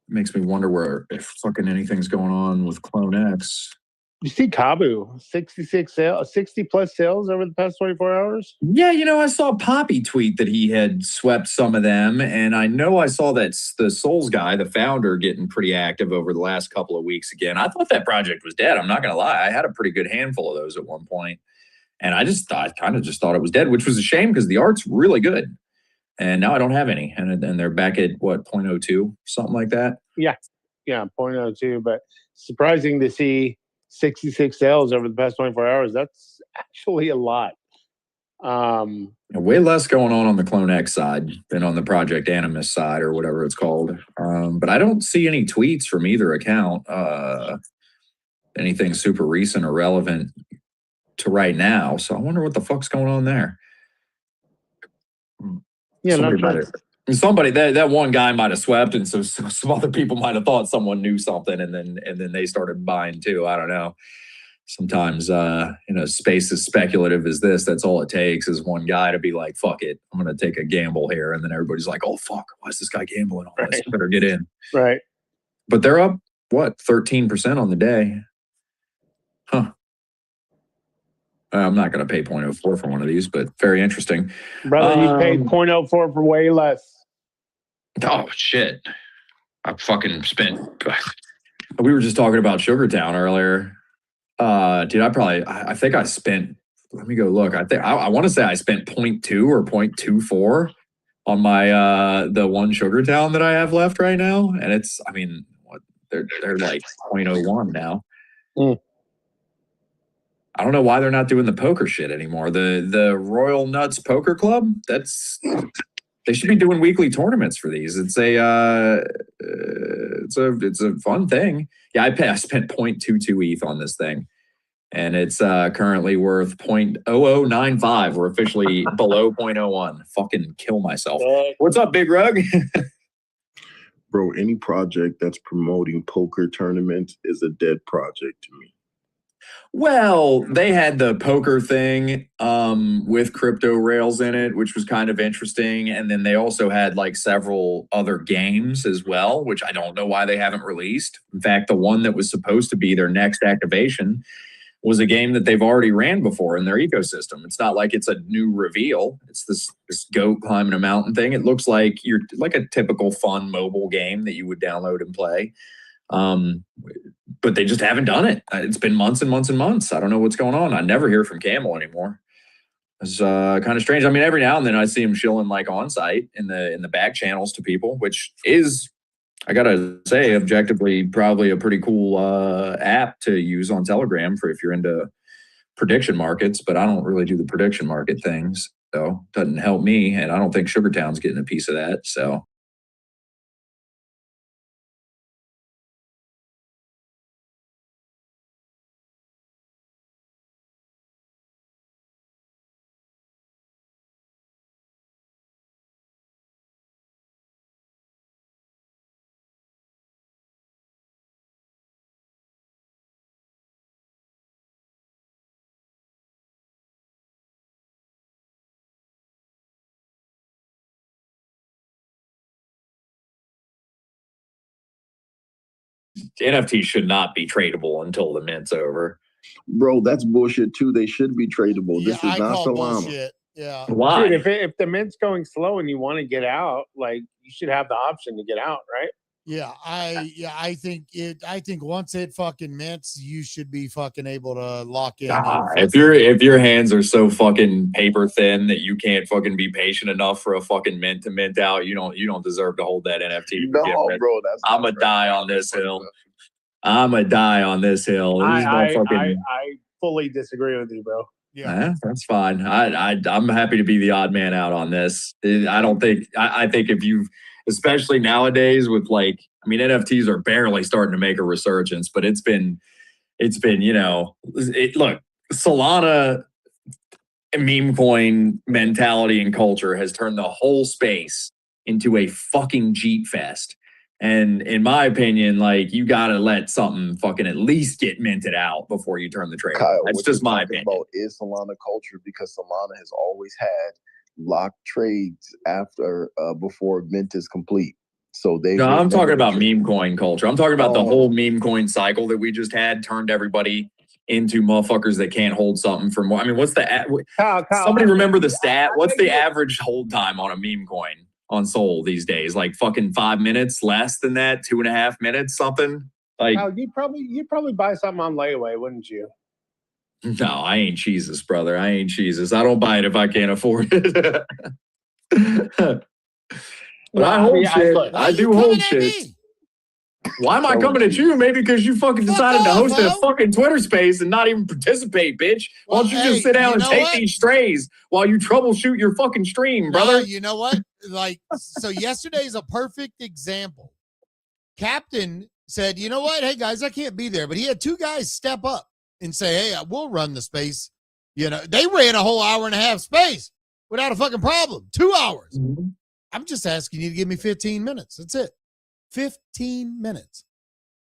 Makes me wonder if fucking anything's going on with Clone X. You see Kabu, 60 plus sales over the past 24 hours? Yeah, I saw Poppy tweet that he had swept some of them, and I know I saw that the Souls guy, the founder, getting pretty active over the last couple of weeks again. I thought that project was dead. I'm not going to lie. I had a pretty good handful of those at one point. And I kind of just thought it was dead, which was a shame because the art's really good. And now I don't have any. And they're back at what, 0.02, something like that? Yeah, 0.02. But surprising to see 66 sales over the past 24 hours. That's actually a lot. Way less going on the Clone X side than on the Project Animus side or whatever it's called. But I don't see any tweets from either account. Anything super recent or relevant to right now. So I wonder what the fuck's going on there. Yeah, somebody that one guy might have swept, and so some other people might have thought someone knew something, and then they started buying too. I don't know. Sometimes space is speculative as this. That's all it takes is one guy to be like, fuck it, I'm gonna take a gamble here, and then everybody's like, oh fuck, why is this guy gambling on this? I better get in. Right. But they're up what, 13% on the day. Huh. I'm not going to pay 0.04 for one of these, but very interesting. Brother, you paid 0.04 for way less. Oh, shit. I fucking spent... We were just talking about Sugartown earlier. Dude, I think I spent... Let me go look. I want to say I spent 0.2 or 0.24 on my the one Sugartown that I have left right now. And it's, I mean, they're like 0.01 now. Mm. I don't know why they're not doing the poker shit anymore. The Royal Nuts Poker Club, they should be doing weekly tournaments for these. It's a fun thing. Yeah, I spent 0.22 ETH on this thing, and it's currently worth 0.0095. We're officially below 0.01. Fucking kill myself. What's up, Big Rug? Bro, any project that's promoting poker tournaments is a dead project to me. Well, they had the poker thing with crypto rails in it, which was kind of interesting. And then they also had like several other games as well, which I don't know why they haven't released. In fact, the one that was supposed to be their next activation was a game that they've already ran before in their ecosystem. It's not like it's a new reveal. It's this goat climbing a mountain thing. It looks like you're like a typical fun mobile game that you would download and play. But they just haven't done it. It's been months and months and months. I don't know what's going on. I never hear from Camel anymore. It's kind of strange. I mean, every now and then I see him shilling like on site in the back channels to people, which is, I gotta say, objectively probably a pretty cool app to use on Telegram for if you're into prediction markets. But I don't really do the prediction market things, so it doesn't help me. And I don't think Sugartown's getting a piece of that. So. NFTs should not be tradable until the mint's over. Bro, that's bullshit too. They should be tradable. Yeah, this is not Solana. Bullshit. Yeah. Why? Dude, if the mint's going slow and you want to get out, like you should have the option to get out, right? Yeah, I think once it fucking mints, you should be fucking able to lock in. If your hands are so fucking paper thin that you can't fucking be patient enough for a fucking mint to mint out, you don't deserve to hold that NFT. No, bro, I'm a die on this hill. I'm a die on this hill. I fully disagree with you, bro. Yeah, that's fine. I'm happy to be the odd man out on this. I think if you, especially nowadays with like, I mean, NFTs are barely starting to make a resurgence, but it's been, look, Solana meme coin mentality and culture has turned the whole space into a fucking Jeep fest. And in my opinion, like, you got to let something fucking at least get minted out before you turn the trade. Kyle, that's just my opinion. About is Solana culture, because Solana has always had locked trades after before mint is complete. So I'm talking about meme coin culture. I'm talking about the whole meme coin cycle that we just had turned everybody into motherfuckers that can't hold something for more. I mean, what's the Kyle, somebody remember the stat? What's the average hold time on a meme coin on Sol these days? Like fucking 5 minutes, less than that, 2.5 minutes, something like. Kyle, you'd probably buy something on layaway, wouldn't you? No, I ain't Jesus, brother. I ain't Jesus. I don't buy it if I can't afford it. But I hold shit. look, Why I are you do coming hold at shit. me? Why am I Oh, coming at geez. you? Maybe because you fucking Fuck decided to off, host a ho. fucking Twitter space and not even participate, bitch. Why Well, don't you hey, just sit down you and know take what? these strays while you troubleshoot your fucking stream, No, brother? you know what? Like, so yesterday's a perfect example. Captain said, you know what? Hey, guys, I can't be there. But he had two guys step up and say, hey, we'll run the space. You know, they ran a whole hour and a half space without a fucking problem. 2 hours. I'm just asking you to give me 15 minutes. That's it. 15 minutes.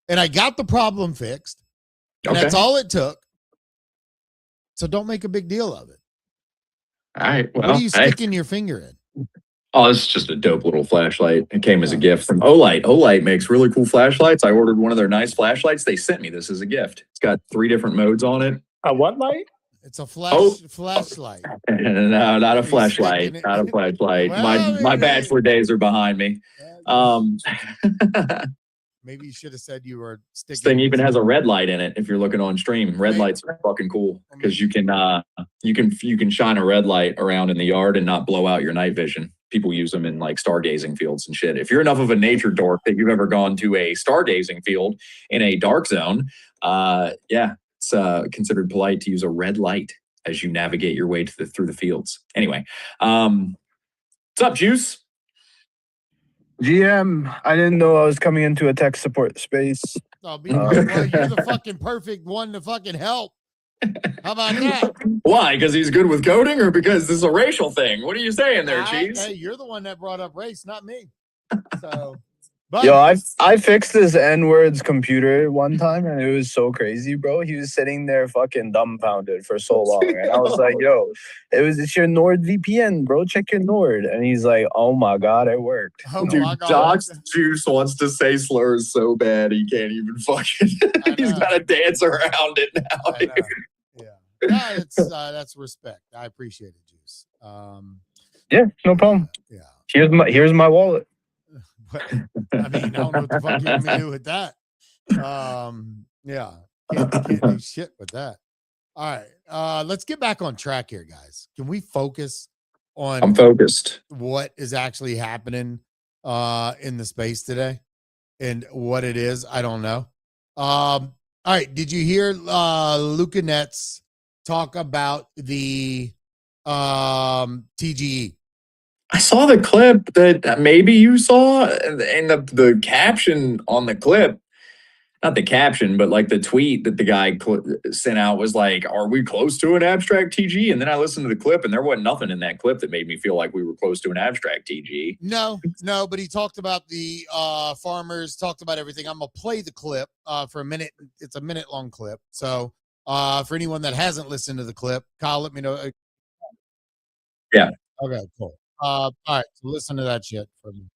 And I got the problem fixed. And that's all it took. So don't make a big deal of it. All right. Well, What are you hey. sticking your finger in? Oh, this is just a dope little flashlight. It came as a Yeah. gift from Olight. Olight makes really cool flashlights. I ordered one of their nice flashlights. They sent me this as a gift. It's got 3 different modes on it. a what light? It's a flashlight. No, not a He's flashlight. sticking it- Not a flashlight. Well, my maybe- bachelor days are behind me. Maybe you should have said you were This sticking. thing even has a red light in it. If you're looking on stream, red lights are fucking cool because you can shine a red light around in the yard and not blow out your night vision. People use them in like stargazing fields and shit. If you're enough of a nature dork that you've ever gone to a stargazing field in a dark zone, yeah, it's considered polite to use a red light as you navigate your way through the fields. Anyway, what's up, Juice? GM, I didn't know I was coming into a tech support space. Oh, well, you're the fucking perfect one to fucking help. How about that? Why? Because he's good with coding, or because this is a racial thing? What are you saying there, Cheese? Hey, you're the one that brought up race, not me. So, but Yo, I fixed this N-words computer one time, and it was so crazy, bro. He was sitting there fucking dumbfounded for so long, and I was like, "Yo, it's your NordVPN, bro. Check your Nord." And he's like, "Oh my god, it worked." oh Dude, my God. Doc's Juice wants to say slurs so bad he can't even fucking. He's got to dance around it now. I know. Yeah, no, it's that's respect. I appreciate it, Juice. Yeah, no problem. Yeah. Here's my wallet. But, I mean, I don't know what the fuck you want me to do with that. Yeah, can't do shit with that. All right, let's get back on track here, guys. Can we focus on I'm focused. what is actually happening in the space today and what it is? I don't know. All right, did you hear Luca Nets talk about the TGE? I saw the clip that maybe you saw, and the caption on the clip, not the caption, but like the tweet that the guy sent out was like, "Are we close to an abstract TG?" And then I listened to the clip, and there wasn't nothing in that clip that made me feel like we were close to an abstract TG. No, but he talked about the farmers, talked about everything. I'm gonna play the clip for a minute. It's a minute-long clip. So for anyone that hasn't listened to the clip, Kyle, let me know. Yeah. Okay, cool. All right, so listen to that shit for me.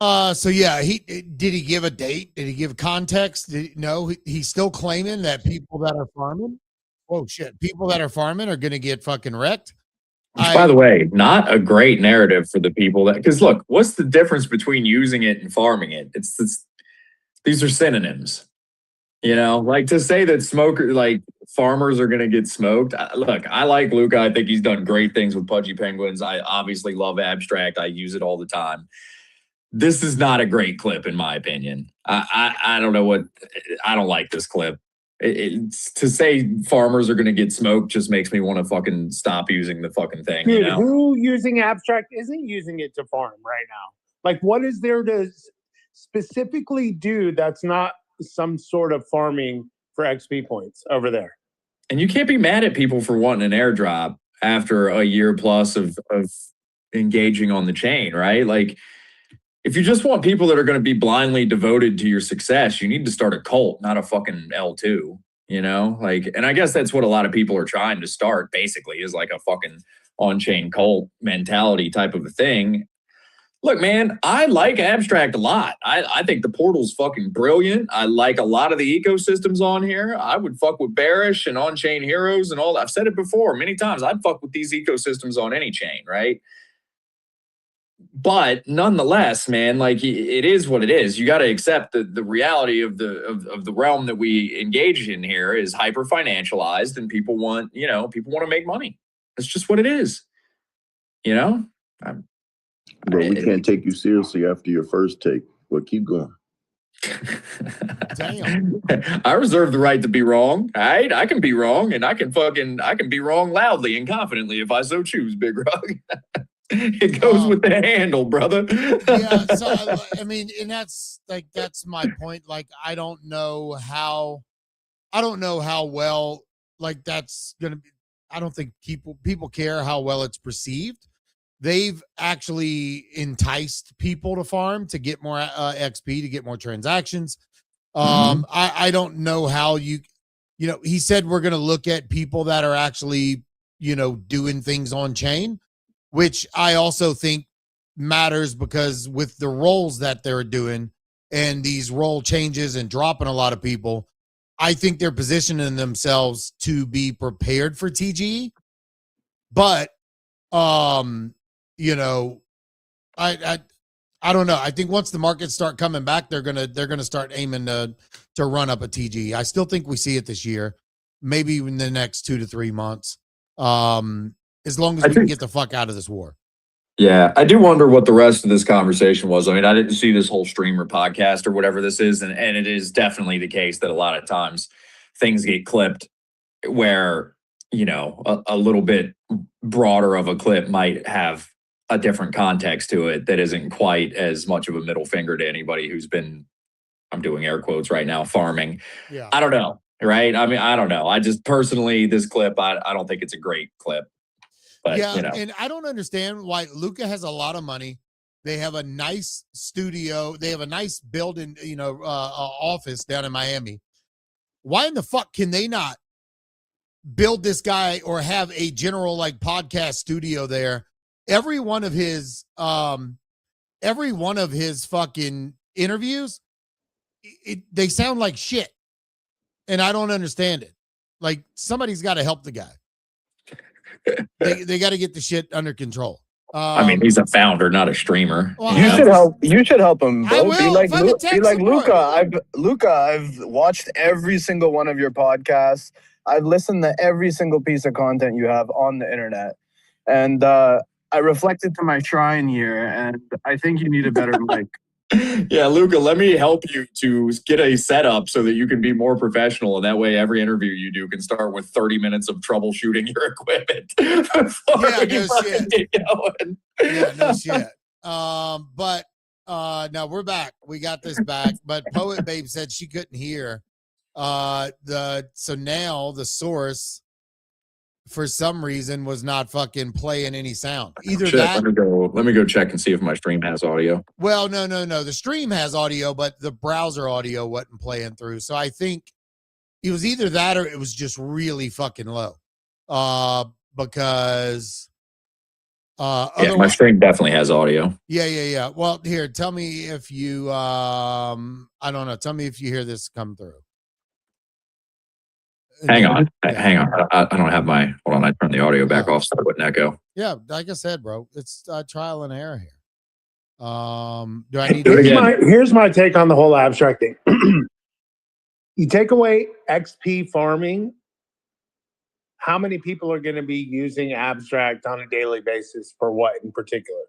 So yeah, did he give a date? Did he give context? No, he's still claiming that people that are farming, oh shit, people that are farming are gonna get fucking wrecked. Which, by the way, not a great narrative for the people that, because look, what's the difference between using it and farming it? It's these are synonyms. You know, like to say that farmers are going to get smoked. Look, I like Luca. I think he's done great things with Pudgy Penguins. I obviously love Abstract. I use it all the time. This is not a great clip, in my opinion. I don't know what, I don't like this clip. It's to say farmers are going to get smoked just makes me want to fucking stop using the fucking thing. Dude, you know? who using Abstract isn't using it to farm right now? Like, what is there to specifically do that's not some sort of farming for XP points over there? And you can't be mad at people for wanting an airdrop after a year plus of engaging on the chain, right? Like, if you just want people that are going to be blindly devoted to your success, you need to start a cult, not a fucking L2, you know? Like, and I guess that's what a lot of people are trying to start, basically, is like a fucking on-chain cult mentality type of a thing. Look, man, I like Abstract a lot. I think the portal's fucking brilliant. I like a lot of the ecosystems on here. I would fuck with Bearish and On-Chain Heroes and all that. I've said it before many times. I'd fuck with these ecosystems on any chain, right? But nonetheless, man, like it is what it is. You got to accept the reality of the realm that we engage in here is hyper financialized, and people want to make money. That's just what it is. You know? Bro, we can't take you seriously after your first take. But keep going. Damn. I reserve the right to be wrong. All right, I can be wrong, and I can be wrong loudly and confidently if I so choose, Big Rug. It goes with the handle, brother. Yeah, so I mean, and that's my point. Like, I don't know how well like that's gonna be. I don't think people care how well it's perceived. They've actually enticed people to farm to get more XP, to get more transactions. I don't know how he said we're going to look at people that are actually, doing things on chain, which I also think matters because with the roles that they're doing and these role changes and dropping a lot of people, I think they're positioning themselves to be prepared for TGE. But, I don't know. I think once the markets start coming back, they're gonna start aiming to run up a TG. I still think we see it this year, maybe in the next 2 to 3 months. As long as we can get the fuck out of this war. Yeah, I do wonder what the rest of this conversation was. I mean, I didn't see this whole stream or podcast or whatever this is, and it is definitely the case that a lot of times things get clipped where a little bit broader of a clip might have a different context to it that isn't quite as much of a middle finger to anybody who's been, I'm doing air quotes right now, farming. Yeah. I don't know, right? I mean, I don't know. I just personally, this clip, I don't think it's a great clip. But, yeah, and I don't understand why Luca has a lot of money. They have a nice studio. They have a nice building, office down in Miami. Why in the fuck can they not build this guy or have a general podcast studio there? Every one of his fucking interviews, they sound like shit. And I don't understand it. Like, somebody's got to help the guy. They got to get the shit under control. I mean, he's a founder, not a streamer. Well, you should help him, bro. I will, be like support. Luca. I've watched every single one of your podcasts. I've listened to every single piece of content you have on the internet. And I reflected to my shrine here, and I think you need a better mic. Yeah, Luca, let me help you to get a setup so that you can be more professional. And that way, every interview you do can start with 30 minutes of troubleshooting your equipment. No shit. But now we're back. We got this back. But Poet Babe said she couldn't hear. So now the source, for some reason, was not fucking playing any sound. Let me go check and see if my stream has audio. Well, no. The stream has audio, but the browser audio wasn't playing through. So I think it was either that or it was just really fucking low. Because my stream definitely has audio. Yeah. Well, here, tell me if you I don't know. Tell me if you hear this come through. Hang on. I don't have my. Hold on. I turned the audio back off so it wouldn't echo. Yeah, like I said, bro, it's trial and error here. Do I need Do it to again. Here's my take on the whole abstract thing. You take away XP farming, how many people are going to be using abstract on a daily basis for what in particular?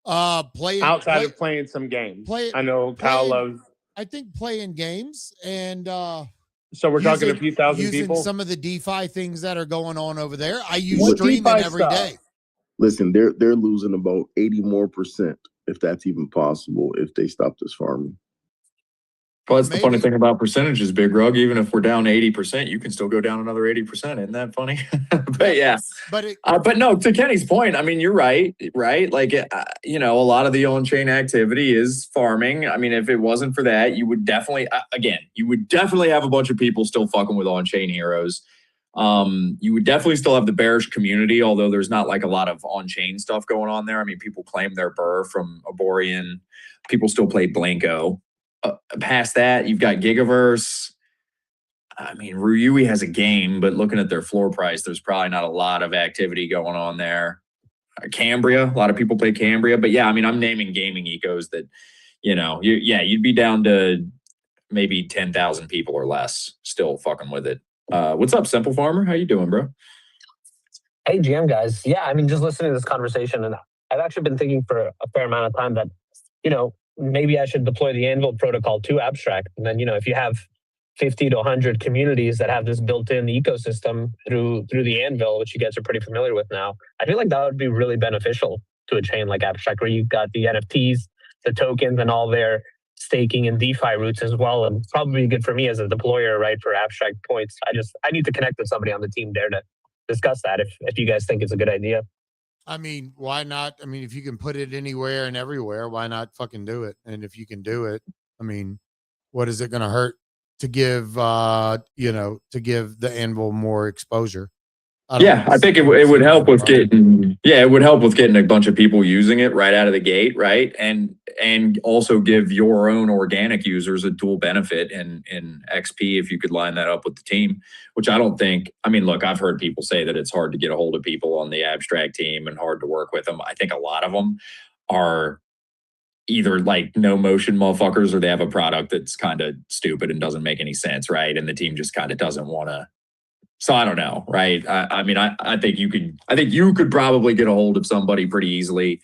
Outside of playing some games. I know Kyle loves. I think playing games and so we're talking a few thousand people. Some of the DeFi things that are going on over there. I use What streaming DeFi every stuff? day. Listen, they're losing about 80% more, if that's even possible, if they stop this farming. Well, that's the funny thing about percentages, Big Rug. Even if we're down 80%, you can still go down another 80%. Isn't that funny? But yeah. But no, to Kenny's point, I mean, you're right? Like, you know, a lot of the on-chain activity is farming. I mean, if it wasn't for that, you would definitely, have a bunch of people still fucking with on-chain heroes. You would definitely still have the bearish community, although there's not like a lot of on-chain stuff going on there. I mean, people claim their burr from Aborian. People still play Blanco. Past that, you've got Gigaverse. I mean, Ryui has a game, but looking at their floor price, there's probably not a lot of activity going on there. Cambria, a lot of people play Cambria, but yeah, I mean, I'm naming gaming ecos that, you know, you'd be down to maybe 10,000 people or less still fucking with it. What's up, Simple Farmer? How you doing, bro? Hey, GM guys. Yeah, I mean, just listening to this conversation, and I've actually been thinking for a fair amount of time that, you know, maybe I should deploy the Anvil protocol to abstract. And then, you know, if you have 50 to 100 communities that have this built-in ecosystem through the Anvil, which you guys are pretty familiar with now, I feel like that would be really beneficial to a chain like abstract, where you've got the NFTs, the tokens, and all their staking and DeFi routes as well. And probably good for me as a deployer, right, for abstract points. I need to connect with somebody on the team there to discuss that if you guys think it's a good idea. I mean, why not? I mean, if you can put it anywhere and everywhere, why not fucking do it? And if you can do it, I mean, what is it going to hurt to give, to give the Anvil more exposure? I think it would help with getting, a bunch of people using it right out of the gate, right? And also give your own organic users a dual benefit in XP if you could line that up with the team, which I don't think, I mean, look, I've heard people say that it's hard to get a hold of people on the abstract team and hard to work with them. I think a lot of them are either like no motion motherfuckers, or they have a product that's kind of stupid and doesn't make any sense, right? And the team just kind of doesn't want to. So I don't know, right? I mean, I think you could probably get a hold of somebody pretty easily,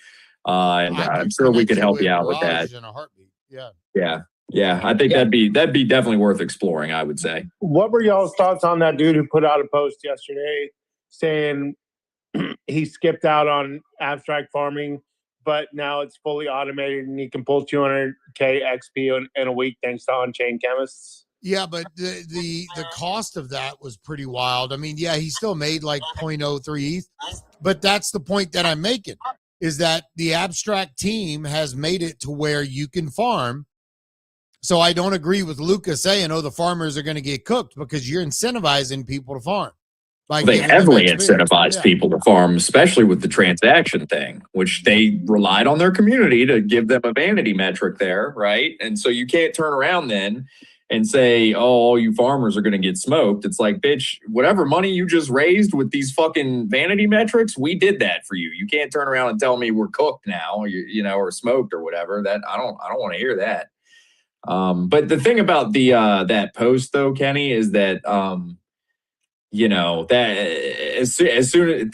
and I'm sure we could help you out with that. In a heartbeat. Yeah. I think that'd be definitely worth exploring, I would say. What were y'all's thoughts on that dude who put out a post yesterday saying he skipped out on abstract farming, but now it's fully automated and he can pull 200K XP in a week thanks to on-chain chemists? Yeah, but the cost of that was pretty wild. I mean, yeah, he still made like 0.03 ETH, but that's the point that I'm making, is that the abstract team has made it to where you can farm. So I don't agree with Luca saying, the farmers are going to get cooked, because you're incentivizing people to farm. They heavily incentivize people to farm, especially with the transaction thing, which they relied on their community to give them a vanity metric there, right? And so you can't turn around then and say, all you farmers are going to get smoked. It's like, bitch, whatever money you just raised with these fucking vanity metrics, we did that for you. You can't turn around and tell me we're cooked now, or smoked or whatever. That I don't want to hear that. But the thing about the that post though, Kenny, is that that as soon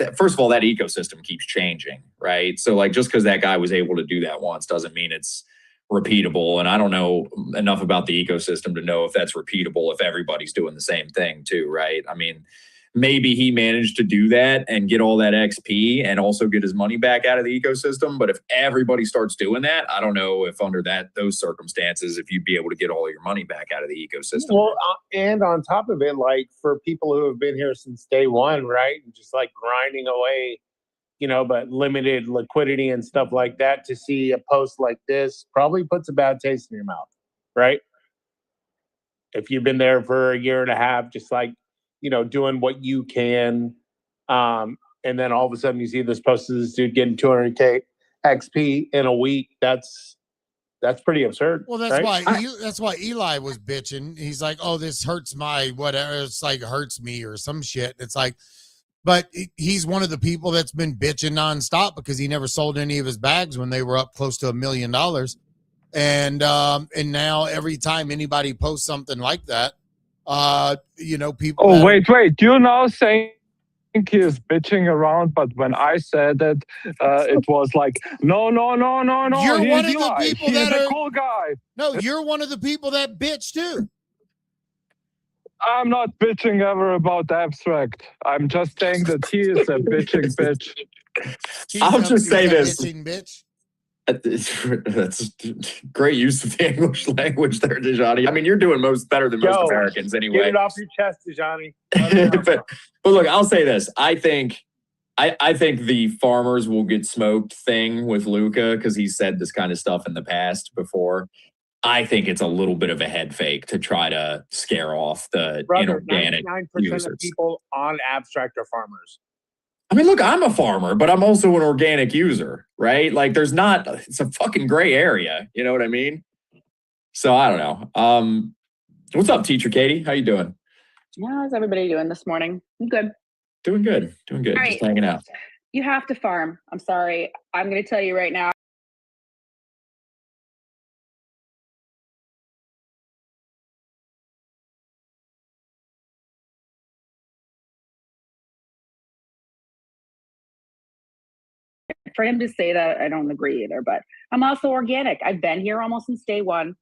as first of all, that ecosystem keeps changing, right? So like, just because that guy was able to do that once doesn't mean it's repeatable. And I don't know enough about the ecosystem to know if that's repeatable if everybody's doing the same thing too, right? I mean, maybe he managed to do that and get all that XP and also get his money back out of the ecosystem. But if everybody starts doing that, I don't know if under those circumstances, if you'd be able to get all your money back out of the ecosystem. Well, and on top of it, like for people who have been here since day one, right? And just like grinding away, but limited liquidity and stuff like that, to see a post like this probably puts a bad taste in your mouth, right? If you've been there for a year and a half, just like, doing what you can. And then all of a sudden you see this post of this dude getting 200K XP in a week. That's That's pretty absurd. Well, that's right? why Eli was bitching. He's like, "Oh, this hurts my whatever." It's like hurts me or some shit. It's like, but he's one of the people that's been bitching nonstop because he never sold any of his bags when they were up close to $1 million. And now every time anybody posts something like that, people. Oh, wait. You now think he is bitching around, but when I said it, it was like, no. You're one of the people He's that a are cool guy. No, you're one of the people that bitch too. I'm not bitching ever about abstract. I'm just saying that he is a bitching bitch. I'll just say this. Bitching bitch. That's great use of the English language there, Dejani. I mean, you're doing better than most Americans anyway. Get it off your chest, Dejani. but look, I'll say this. I think the farmers will get smoked thing with Luca because he said this kind of stuff in the past before. I think it's a little bit of a head fake to try to scare off the inorganic 99% users. of people on abstract are farmers. I mean, look, I'm a farmer, but I'm also an organic user, right? Like it's a fucking gray area. You know what I mean? So I don't know. What's up, teacher Katie? How you doing? How's everybody doing this morning? I'm good. Doing good. All Just right. hanging out. You have to farm. I'm sorry. I'm going to tell you right now. For him to say that, I don't agree either, but I'm also organic. I've been here almost since day one.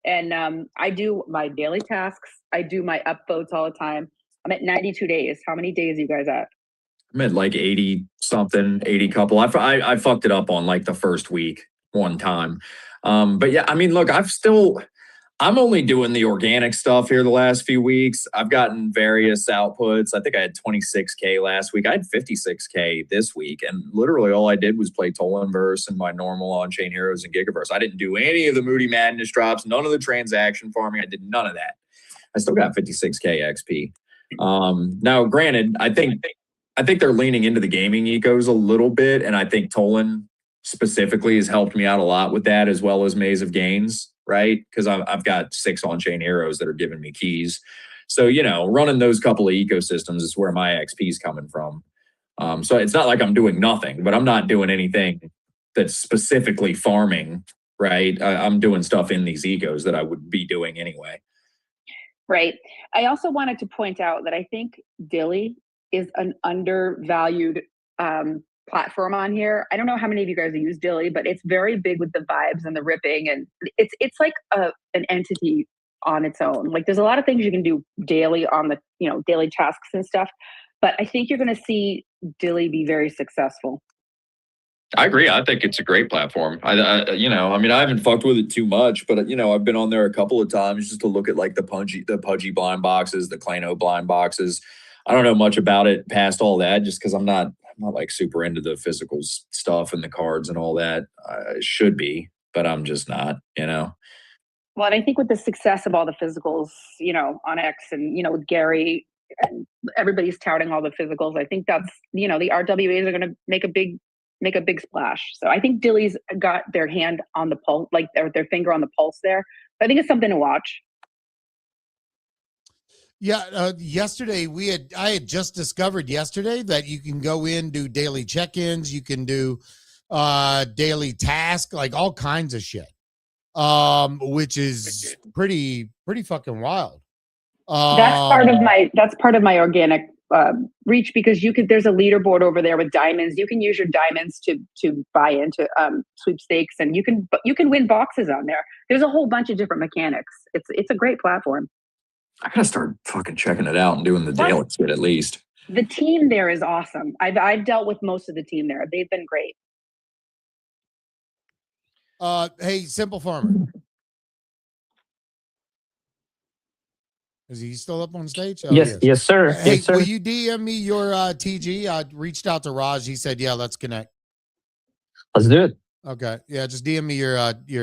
And I do my daily tasks. I do my upvotes all the time. I'm at 92 days. How many days are you guys at? I'm at like 80 something, 80 couple. I fucked it up on like the first week one time. But yeah, I mean, look, I'm only doing the organic stuff here the last few weeks. I've gotten various outputs. I think I had 26K last week. I had 56K this week. And literally all I did was play Tolenverse and my normal on-chain heroes and Gigaverse. I didn't do any of the Moody Madness drops, none of the transaction farming. I did none of that. I still got 56K XP. Now, granted, I think they're leaning into the gaming ecos a little bit. And I think Tolen specifically has helped me out a lot with that, as well as Maze of Gains. Right? Because I've got 6 on-chain heroes that are giving me keys. So, running those couple of ecosystems is where my XP is coming from. So it's not like I'm doing nothing, but I'm not doing anything that's specifically farming, right? I'm doing stuff in these ecos that I would be doing anyway. Right. I also wanted to point out that I think Dilly is an undervalued platform on here. I don't know how many of you guys use Dilly, but it's very big with the vibes and the ripping, and it's like an entity on its own. Like there's a lot of things you can do daily on the daily tasks and stuff, but I think you're going to see Dilly be very successful. I agree. I think it's a great platform. I haven't fucked with it too much, but I've been on there a couple of times just to look at like the Pudgy blind boxes, the Klano blind boxes. I don't know much about it past all that, just because I'm not like super into the physical stuff and the cards and all that. I should be, but I'm just not, Well, and I think with the success of all the physicals, on X and, with Gary and everybody's touting all the physicals, I think that's, the RWAs are going to make a big splash. So I think Dilly's got their hand on the pulse, like their finger on the pulse there. I think it's something to watch. Yeah, yesterday I had just discovered yesterday that you can go in, do daily check-ins, you can do daily task, like all kinds of shit, which is pretty fucking wild. That's part of my organic reach, because there's a leaderboard over there with diamonds. You can use your diamonds to buy into sweepstakes, and you can win boxes on there. There's a whole bunch of different mechanics. It's a great platform. I gotta start fucking checking it out and doing the daily shit at least. The team there is awesome. I've dealt with most of the team there. They've been great. Hey, Simple Farmer. Is he still up on stage? Oh, yes, sir. Hey, yes, sir. Will you DM me your TG? I reached out to Raj. He said, yeah, let's connect. Let's do it. Okay. Yeah, just DM me your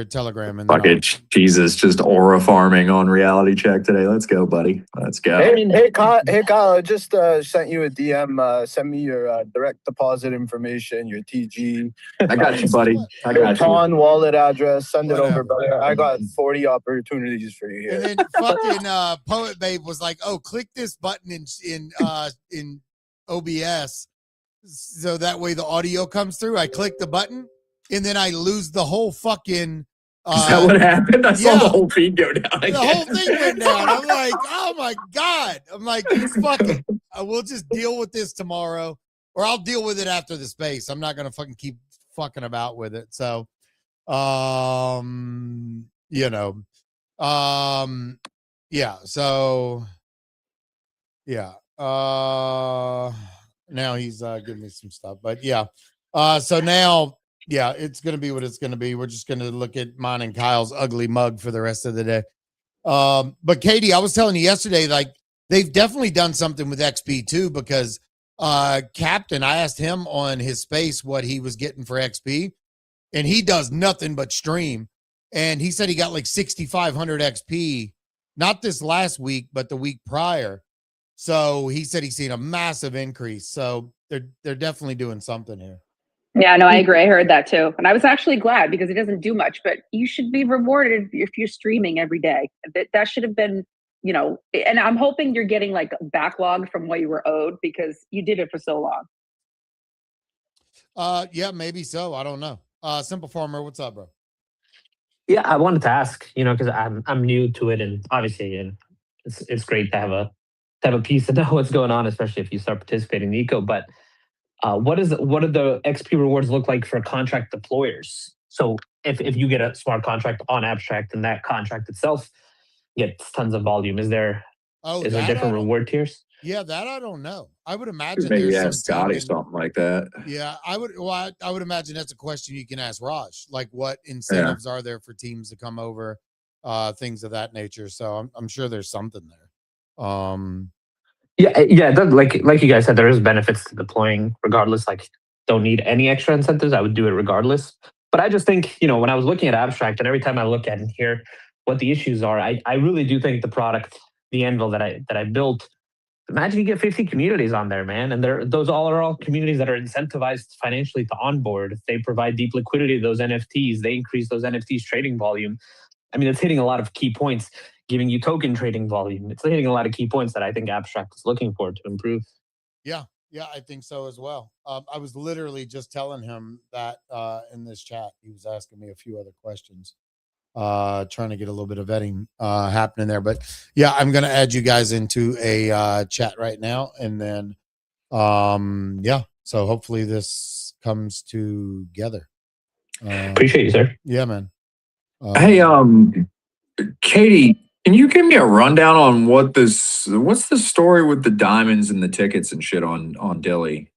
Telegram and then Fuck it, Jesus, just aura farming on reality check today. Let's go, buddy. Let's go. Hey, Kyle, I just sent you a DM. Send me your direct deposit information, your TG. I got you, buddy. I Your got you. Tron wallet address. Send it over, Whatever. brother. I got 40 opportunities for you And here. then fucking Poet Babe was like, "Oh, click this button in OBS so that way the audio comes through." I click the button and then I lose the whole fucking. Is that what happened? I saw yeah. the whole feed go down. The whole thing went down. I'm like, oh my God. I'm like, fuck it. We'll just deal with this tomorrow, or I'll deal with it after the space. I'm not gonna fucking keep fucking about with it. So, you know, yeah. So, yeah. Now he's giving me some stuff, but yeah. So now. Yeah, it's going to be what it's going to be. We're just going to look at mine and Kyle's ugly mug for the rest of the day. But Katie, I was telling you yesterday, like they've definitely done something with XP too, because Captain, I asked him on his space what he was getting for XP, and he does nothing but stream. And he said he got like 6,500 XP, not this last week, but the week prior. So he said he's seen a massive increase. So they're definitely doing something here. Yeah, no, I agree. I heard that too. And I was actually glad because it doesn't do much, but you should be rewarded if you're streaming every day. That should have been, you know, and I'm hoping you're getting like a backlog from what you were owed because you did it for so long. Yeah, maybe so. I don't know. Simple Farmer, what's up, bro? Yeah, I wanted to ask, you know, because I'm new to it, and obviously, it's great to have a piece to know what's going on, especially if you start participating in the eco. But what do the XP rewards look like for contract deployers? So if you get a smart contract on Abstract and that contract itself gets tons of volume, is there different reward tiers? Yeah, that I don't know. I would imagine Maybe there's ask Scotty something like that. Yeah, I would imagine that's a question you can ask Raj. Like, what incentives are there for teams to come over, things of that nature. So I'm sure there's something there. Yeah. Like you guys said, there is benefits to deploying regardless. Like, don't need any extra incentives. I would do it regardless. But I just think, you know, when I was looking at Abstract, and every time I look at and hear what the issues are, I really do think the product, the Anvil that I built. Imagine you get 50 communities on there, man, and those are all communities that are incentivized financially to onboard. They provide deep liquidity to those NFTs. They increase those NFTs trading volume. I mean, it's hitting a lot of key points, giving you token trading volume. It's hitting a lot of key points that I think Abstract is looking for to improve. Yeah, I think so as well. I was literally just telling him that in this chat. He was asking me a few other questions, trying to get a little bit of vetting happening there. But yeah, I'm going to add you guys into a chat right now. And then, yeah, so hopefully this comes together. Appreciate you, sir. Yeah, man. Hey, Katie, can you give me a rundown on what's the story with the diamonds and the tickets and shit on Dilly?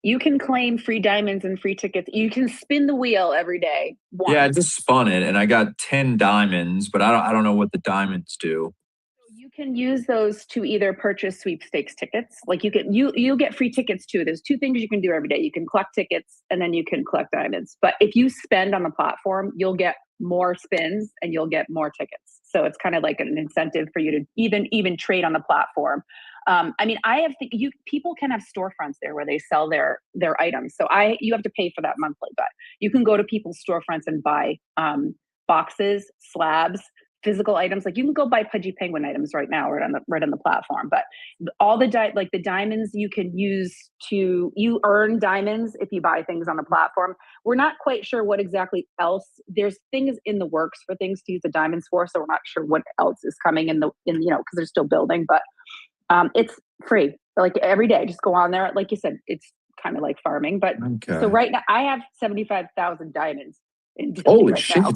You can claim free diamonds and free tickets. You can spin the wheel every day. Yeah, I just spun it and I got 10 diamonds, but I don't know what the diamonds do. You can use those to either purchase sweepstakes tickets. Like you'll get free tickets too. There's two things you can do every day. You can collect tickets and then you can collect diamonds. But if you spend on the platform, you'll get more spins and you'll get more tickets. So it's kind of like an incentive for you to even trade on the platform. I mean, people can have storefronts there where they sell their items. So you have to pay for that monthly, but you can go to people's storefronts and buy boxes, slabs, physical items. Like you can go buy Pudgy Penguin items right now, right on the platform. But all the diamonds you can use you earn diamonds if you buy things on the platform. We're not quite sure what exactly else. There's things in the works for things to use the diamonds for, so we're not sure what else is coming because they're still building. But it's free. Like every day, just go on there. Like you said, it's kind of like farming. But So right now, I have 75,000 diamonds. Holy shit! Now,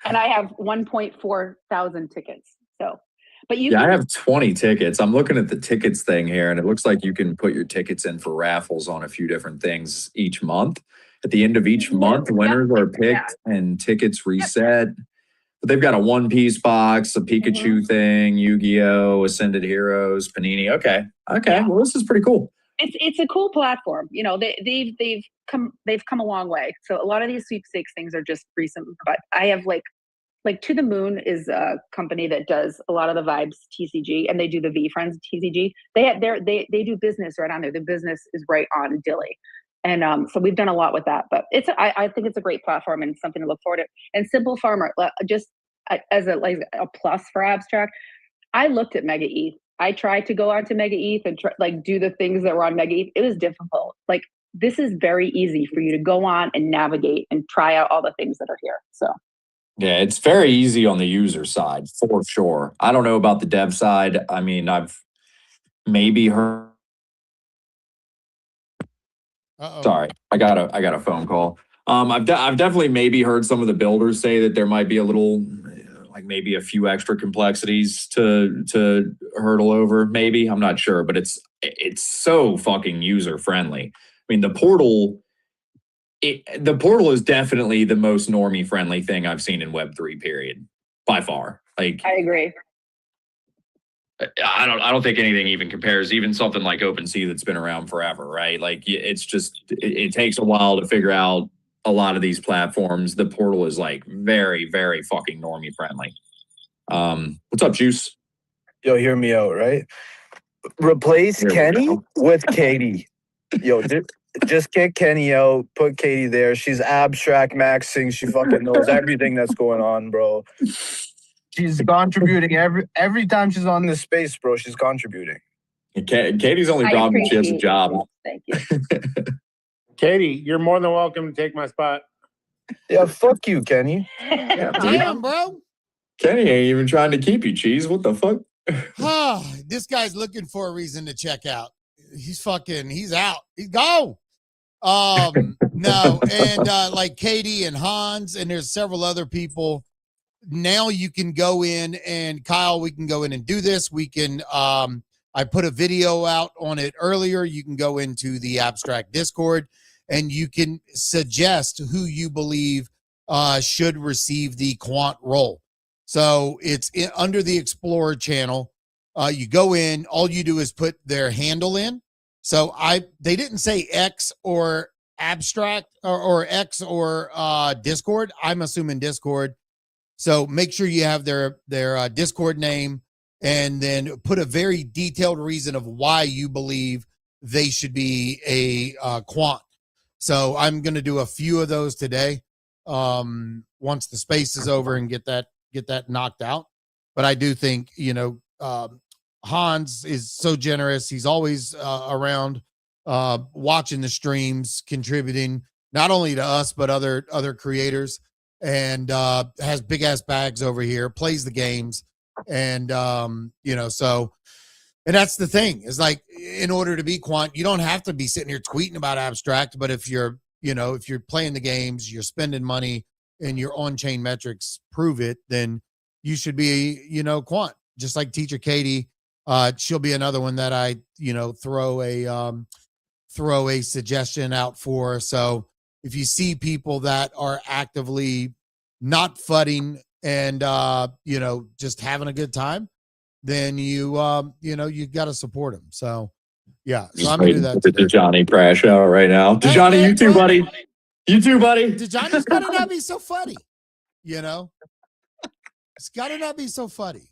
and I have 1.4 thousand tickets. So, but I have 20 tickets. I'm looking at the tickets thing here, and it looks like you can put your tickets in for raffles on a few different things each month. At the end of each month, winners are picked and tickets reset. But they've got a One Piece box, a Pikachu thing, Yu-Gi-Oh, Ascended Heroes, Panini. Okay. Well, this is pretty cool. It's a cool platform. You know, they've they've come a long way. So a lot of these sweepstakes things are just recent, but I have like To the Moon is a company that does a lot of the Vibes TCG, and they do the V Friends TCG. They do business right on there. The business is right on Dilly. And so we've done a lot with that, but I think it's a great platform and something to look forward to. And Simple Farmer, just as a plus for Abstract, I looked at Mega ETH. I tried to go onto Mega ETH and do the things that were on Mega ETH. It was difficult. Like, this is very easy for you to go on and navigate and try out all the things that are here. So yeah, it's very easy on the user side for sure. I don't know about the dev side. I mean, I've maybe heard. Uh-oh. Sorry, I got a phone call. I've definitely maybe heard some of the builders say that there might be a little, like maybe a few extra complexities to hurdle over. Maybe, I'm not sure, but it's so fucking user friendly. I mean, the portal is definitely the most normie friendly thing I've seen in Web3 period by far. Like, I agree. I don't think anything even compares. Even something like OpenSea that's been around forever, right? Like, it's just it takes a while to figure out a lot of these platforms. The portal is like very, very fucking normie friendly. What's up, Juice? Yo, hear me out, right? Replace Kenny with Katie. Yo, just get Kenny out, put Katie there. She's abstract maxing. She fucking knows everything that's going on, bro. She's contributing every time she's on this space, bro. She's contributing. Katie's only problem she has a job. Thank you. Katie, you're more than welcome to take my spot. Yeah, fuck you, Kenny. Damn, bro. Kenny ain't even trying to keep you, Cheese. What the fuck? This guy's looking for a reason to check out. He's out. He's gone. No, and like Katie and Hans, and there's several other people. Now you can go in, and Kyle, we can go in and do this. We can, I put a video out on it earlier. You can go into the Abstract Discord and you can suggest who you believe should receive the quant role. So it's under the Explorer channel. You go in, all you do is put their handle in. So they didn't say X or Abstract or X or Discord. I'm assuming Discord. So make sure you have their Discord name, and then put a very detailed reason of why you believe they should be a quant. So I'm going to do a few of those today once the space is over and get that knocked out. But I do think, Hans is so generous. He's always around watching the streams, contributing not only to us, but other creators. And has big ass bags over here, plays the games, and so, and that's the thing, is like, in order to be quant, you don't have to be sitting here tweeting about Abstract, but if you're playing the games, you're spending money, and your on-chain metrics prove it, then you should be, quant. Just like Teacher Katie, she'll be another one that I, throw a suggestion out for. So if you see people that are actively not fudding and just having a good time, then you got to support them. So yeah, so I'm gonna do that. Did Johnny crash out right now? Johnny, you too, buddy. You too, buddy. Johnny's gotta not be so funny. It's gotta not be so funny.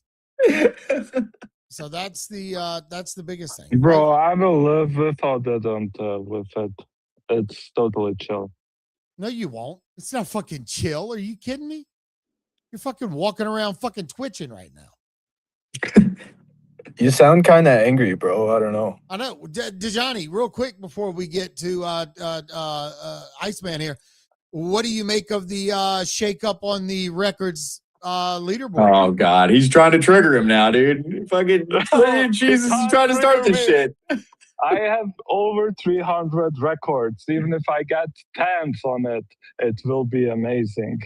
So that's the biggest thing, bro. I will live without it and with it. It's totally chill. No, you won't. It's not fucking chill. Are you kidding me? You're fucking walking around fucking twitching right now. You sound kind of angry, bro. I don't know. I know. Dejani, real quick before we get to Iceman here, what do you make of the shake up on the records leaderboard? Oh God, he's trying to trigger him now, dude. Fucking Jesus is trying to start this shit. I have over 300 records. Even if I get 10s on it, it will be amazing.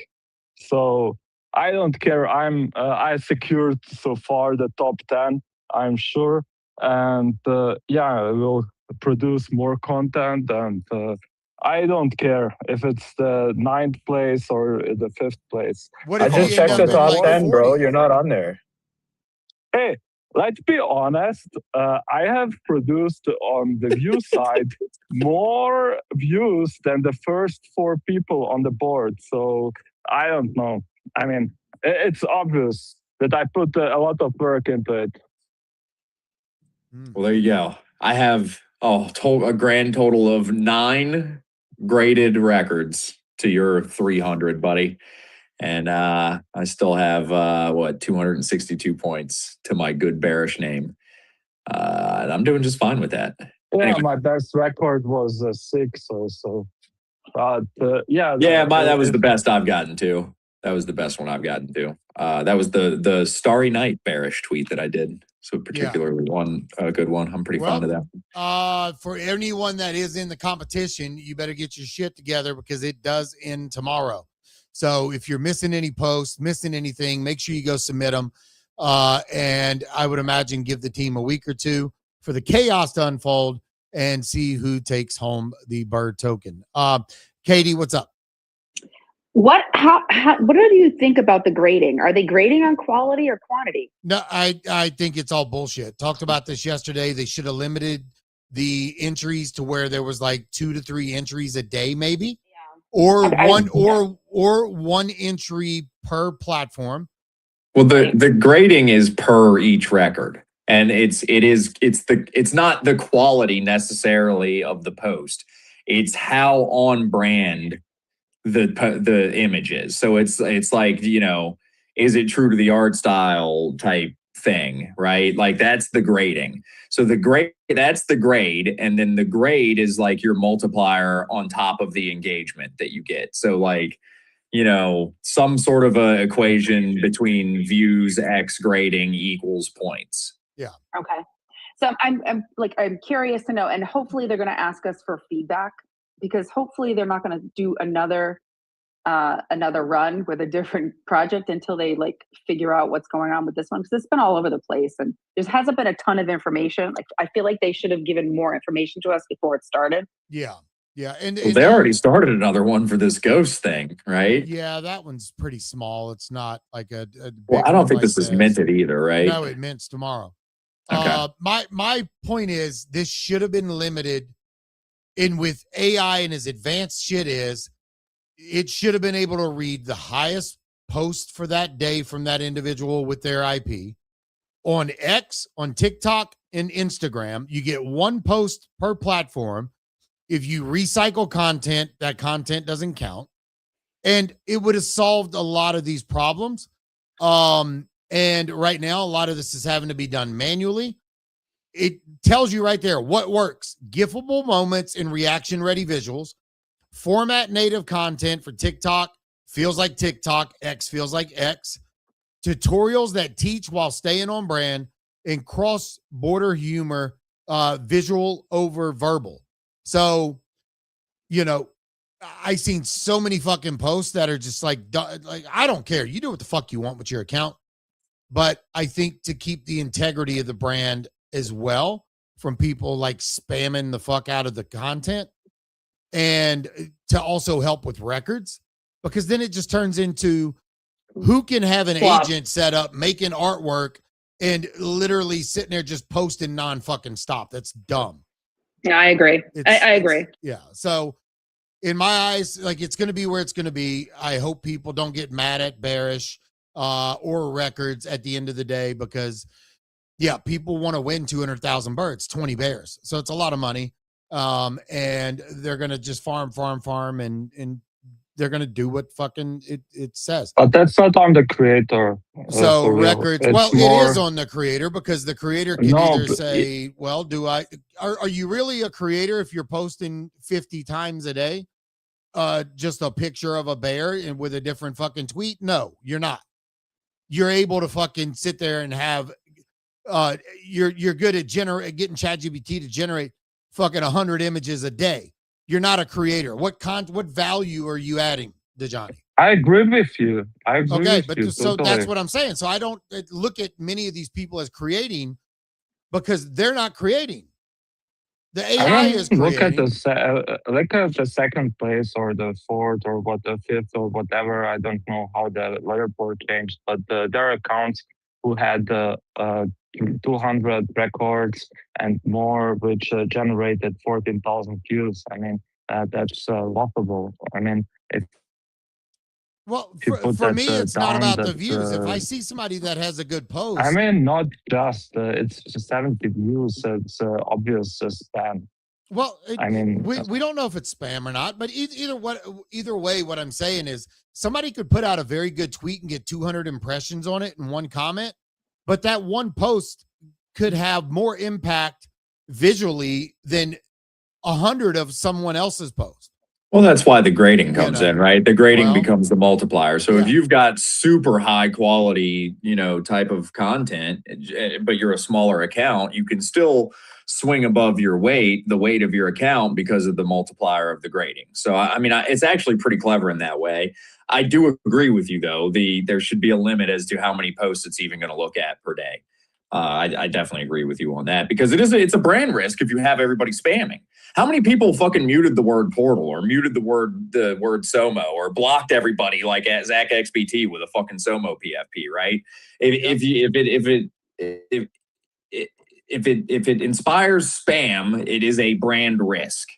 So I don't care. I secured so far the top 10, I'm sure. And I will produce more content. And I don't care if it's the 9th place or the 5th place. I just checked the top 10, bro. You're not on there. Hey, let's be honest. I have produced on the view side more views than the first 4 people on the board. So I don't know. I mean, it's obvious that I put a lot of work into it. Well, there you go. I have a grand total of 9 graded records to your 300, buddy. And I still have 262 points to my good bearish name. And I'm doing just fine with that. Yeah, Anyway. my best record was 6 or so. But yeah, that was the best I've gotten to. That was the best one I've gotten to. That was the Starry Night bearish tweet that I did. So particularly a good one. I'm pretty fond of that. For anyone that is in the competition, you better get your shit together because it does end tomorrow. So if you're missing any posts, missing anything, make sure you go submit them. And I would imagine give the team a week or two for the chaos to unfold and see who takes home the bird token. Katie, what's up? What do you think about the grading? Are they grading on quality or quantity? No, I think it's all bullshit. Talked about this yesterday. They should have limited the entries to where there was like 2 to 3 entries a day, maybe. Or one entry per platform. Well, the grading is per each record, and it's not the quality necessarily of the post. It's how on brand the image is. So it's like, is it true to the art style type thing, right? Like that's the grading. So that's the grade, and then the grade is like your multiplier on top of the engagement that you get. So like, some sort of a equation between views X grading equals points. Yeah. Okay. So I'm curious to know, and hopefully they're going to ask us for feedback, because hopefully they're not going to do another run with a different project until they figure out what's going on with this one, because it's been all over the place and there hasn't been a ton of information. I feel like they should have given more information to us before it started. Yeah. And they already started another one for this ghost thing, right? Yeah, that one's pretty small. It's not like a I don't think this is minted either, right? No, it mints tomorrow. Okay. My point is this should have been limited. And with AI and as advanced shit is, it should have been able to read the highest post for that day from that individual with their IP. On X, on TikTok, and Instagram, you get 1 post per platform. If you recycle content, that content doesn't count. And it would have solved a lot of these problems. And right now, a lot of this is having to be done manually. It tells you right there what works. GIFable moments and reaction-ready visuals. Format native content for TikTok feels like TikTok. X feels like X. Tutorials that teach while staying on brand. And cross-border humor, visual over verbal. So, I seen so many fucking posts that are just like, I don't care. You do what the fuck you want with your account. But I think to keep the integrity of the brand as well from people spamming the fuck out of the content, and to also help with records, because then it just turns into who can have an agent set up making artwork and literally sitting there just posting non-fucking stop. That's dumb. Yeah, I agree. I agree. Yeah. So in my eyes, it's going to be where it's going to be. I hope people don't get mad at bearish or records at the end of the day, because people want to win 200,000 birds, 20 bears. So it's a lot of money. And they're going to just farm and they're going to do what fucking it says. But that's not on the creator. So records, it is on the creator, because the creator can either say, are you really a creator if you're posting 50 times a day? Just a picture of a bear and with a different fucking tweet? No, you're not. You're able to fucking sit there and have, you're good at getting ChatGPT to generate fucking 100 images a day. You're not a creator. What value are you adding, Dejani? I agree with you. So that's what I'm saying. So I don't look at many of these people as creating, because they're not creating. The AI is creating. Look at the second place or the 4th or the 5th or whatever. I don't know how the leaderboard changed, but there are accounts who had 200 records and more, which generated 14,000 views. I mean, that's laughable. I mean, if Well, you put for that me, it's not down, about the that's views. If I see somebody that has a good I post, mean, not just it's just 70 views. It's obvious spam. well, I mean, we don't know if it's spam or not, but either way, what I'm saying is somebody could put out a very good tweet and get 200 impressions on it in one comment, but that one post could have more impact visually than 100 of someone else's post. Well, that's why the grading You comes know. in, right? The grading Well, becomes the multiplier. So if yeah. you've got super high quality, type of content, but you're a smaller account, you can still swing above the weight of your account because of the multiplier of the grading. So, I mean, it's actually pretty clever in that way. I do agree with you, though. There should be a limit as to how many posts it's even going to look at per day. I definitely agree with you on that because it's a brand risk if you have everybody spamming. How many people fucking muted the word portal or muted the word SOMO or blocked everybody like at Zach XBT with a fucking SOMO PFP, right? If it inspires spam, it is a brand risk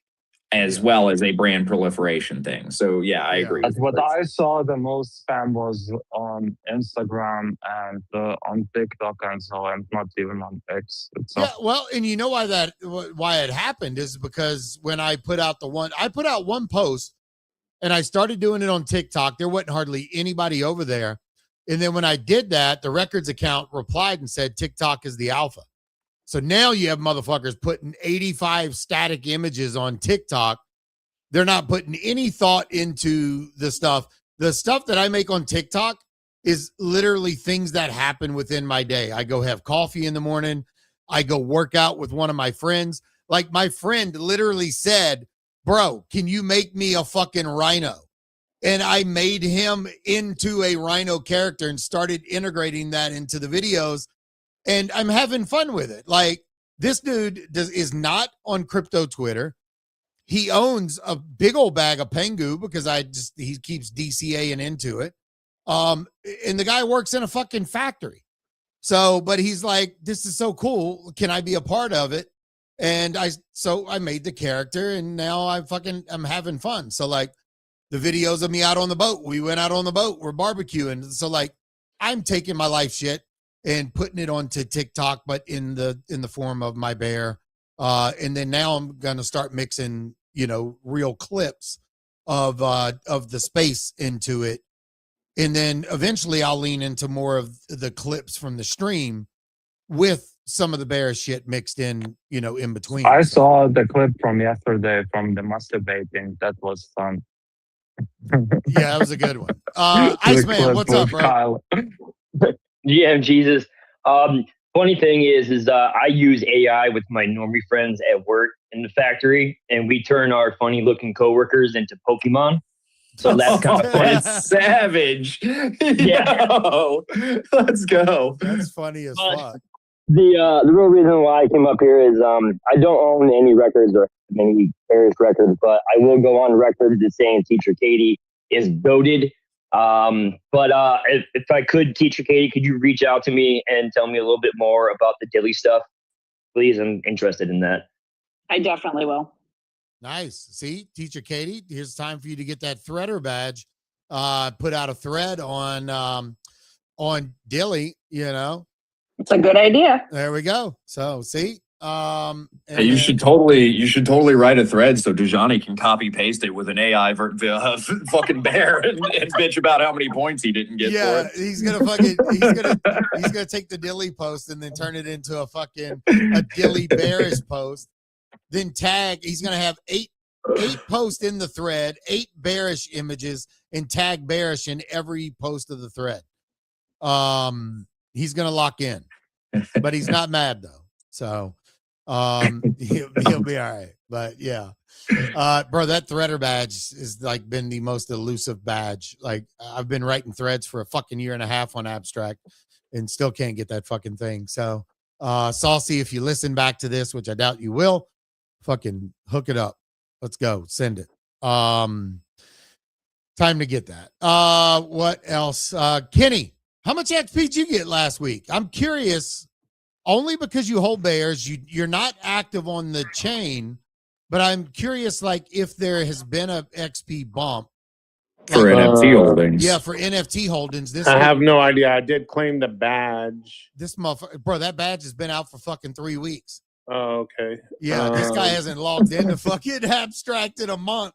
as well as a brand proliferation thing. So yeah, I agree. But what I saw the most spam was on Instagram and on TikTok and so, and not even on X itself. Yeah, well, and you know why it happened is because when I put out one post and I started doing it on TikTok, there wasn't hardly anybody over there. And then when I did that, the records account replied and said TikTok is the alpha. So now you have motherfuckers putting 85 static images on TikTok. They're not putting any thought into the stuff. The stuff that I make on TikTok is literally things that happen within my day. I go have coffee in the morning. I go work out with one of my friends. Like my friend literally said, bro, can you make me a fucking rhino? And I made him into a rhino character and started integrating that into the videos. And I'm having fun with it. Like this dude is not on crypto Twitter. He owns a big old bag of Pengu because he keeps DCAing into it. And the guy works in a fucking factory. So, but he's like, this is so cool. Can I be a part of it? And I made the character and now I'm having fun. So like the videos of me out on the boat, we went out on the boat, we're barbecuing. So like I'm taking my life shit and putting it onto TikTok, but in the form of my bear. And then now I'm going to start mixing, real clips of the space into it. And then eventually I'll lean into more of the clips from the stream with some of the bear shit mixed in, in between. I saw the clip from yesterday from the masturbating. That was fun. Yeah, that was a good one. Iceman, what's up, bro? Kyle. GM Jesus. Funny thing is I use AI with my normie friends at work in the factory, and we turn our funny looking coworkers into Pokemon. So that's kind of funny. That's savage. Yeah. Yo, let's go. That's funny as fuck. The real reason why I came up here is I don't own any records or many Paris records, but I will go on record as saying Teacher Katie is goated. But if I could, Teacher Katie, could you reach out to me and tell me a little bit more about the Dilly stuff? Please, I'm interested in that. I definitely will. Nice. See, Teacher Katie, here's time for you to get that threader badge. Put out a thread on Dilly, It's a good idea. There we go. So see, Hey, you should totally write a thread so Dujani can copy paste it with an AI fucking bear and bitch about how many points he didn't get for it. he's gonna take the Dilly post and then turn it into a Dilly bearish post. Then he's gonna have eight posts in the thread, 8 bearish images, and tag bearish in every post of the thread. He's gonna lock in, but he's not mad though. So he'll be all right. But yeah. Bro, that threader badge is like been the most elusive badge. Like I've been writing threads for a fucking year and a half on Abstract and still can't get that fucking thing. So Saucy, if you listen back to this, which I doubt you will, fucking hook it up. Let's go. Send it. Time to get that. What else? Kenny, how much XP did you get last week? I'm curious only because you hold bears. You're not active on the chain, but I'm curious, like if there has been a XP bump for NFT holdings. Yeah, for NFT holdings. I have no idea. I did claim the badge. This motherfucker, bro, that badge has been out for fucking 3 weeks. Oh, okay. Yeah, this guy hasn't logged into fucking Abstract in a month.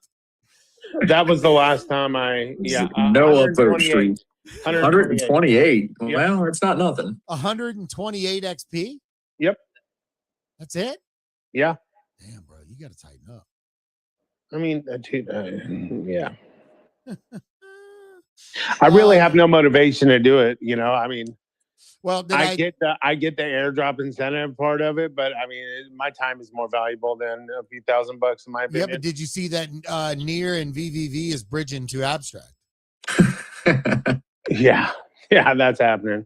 That was the last time no upvote streak. 128. Yep. Well, it's not nothing. 128 XP? Yep. That's it? Yeah. Damn, bro, you got to tighten up. I mean, yeah. I really have no motivation to do it. You know, I mean, well, I get the airdrop incentive part of it, but I mean, my time is more valuable than a few $1,000 in my opinion. Yeah, but did you see that Near and VVV is bridging to Abstract? Yeah, that's happening.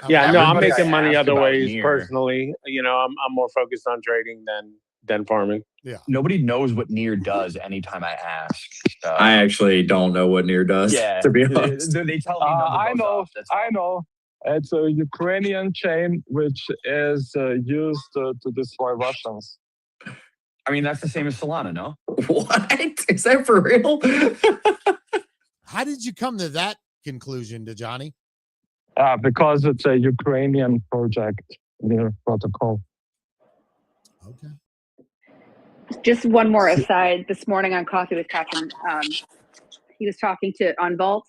Yeah, no, I'm making money other ways personally. You know, I'm more focused on trading than farming. Yeah. Nobody knows what Near does anytime I ask. I actually don't know what Near does. Yeah, to be honest. They tell me. I know. It's a Ukrainian chain which is used to destroy Russians. I mean, that's the same as Solana, no? What? Is that for real? How did you come to that conclusion, Johnny? Because it's a Ukrainian project, Near protocol. Okay. Just one more aside. This morning on Coffee with Catherine, he was talking on Vault,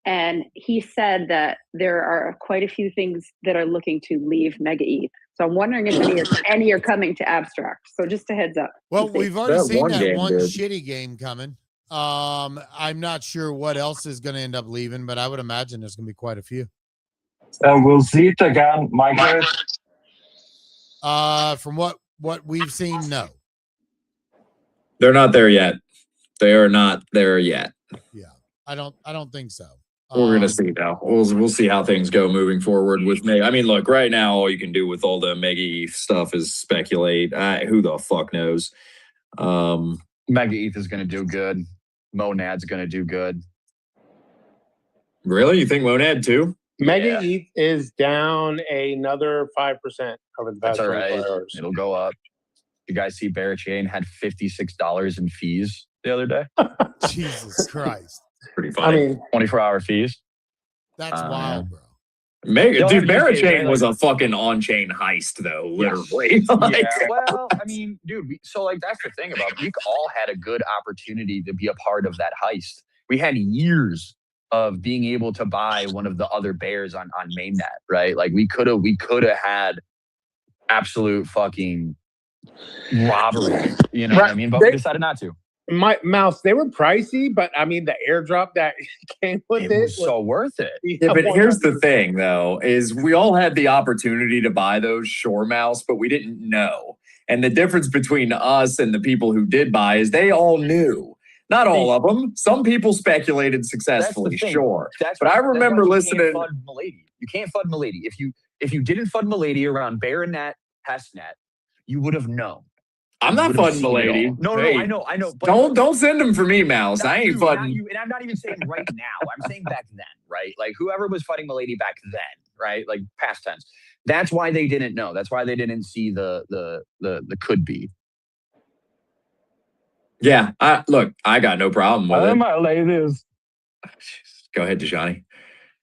and he said that there are quite a few things that are looking to leave Mega ETH. So I'm wondering if any are coming to Abstract. So just a heads up. Well, we've already seen that one shitty game coming. I'm not sure what else is going to end up leaving, but I would imagine there's going to be quite a few. We'll see it again, migrate. From what we've seen, no. They're not there yet. They are not there yet. Yeah, I don't think so. We're gonna see now. We'll see how things go moving forward with Mega. I mean, look, right now all you can do with all the Mega ETH stuff is speculate. Who the fuck knows? Mega ETH is going to do good. Monad's going to do good. Really? You think Monad too? Mega ETH is down another 5% over the past 24 hours. It'll go up. You guys see Barachain had $56 in fees the other day? Jesus Christ. Pretty funny. I mean, 24-hour fees. That's wild, bro. Dude, Barachain was a fucking on-chain heist, though, literally. Yeah, well, I mean, dude, that's the thing about it. We all had a good opportunity to be a part of that heist. We had years of being able to buy one of the other bears on mainnet, right? Like we could have had absolute fucking robbery, you know what I mean? But we decided not to. My mouse, they were pricey, but I mean the airdrop that came with it was so worth it. Yeah, but here's the thing, though, is we all had the opportunity to buy those Shore Mouse, but we didn't know. And the difference between us and the people who did buy is they all knew. Not all of them. Some people speculated successfully, sure. But I remember listening. You can't FUD Milady. If you didn't FUD Milady around Baronet, Hestnet, you would have known. I'm not FUDing Milady. No, hey, I know. But don't send them for me, Mouse. I ain't FUDing. And I'm not even saying right now. I'm saying back then, right? Like whoever was FUDing Milady back then, right? Like past tense. That's why they didn't know. That's why they didn't see the could be. Yeah, look, I got no problem with it. My ladies. Go ahead, Dejani.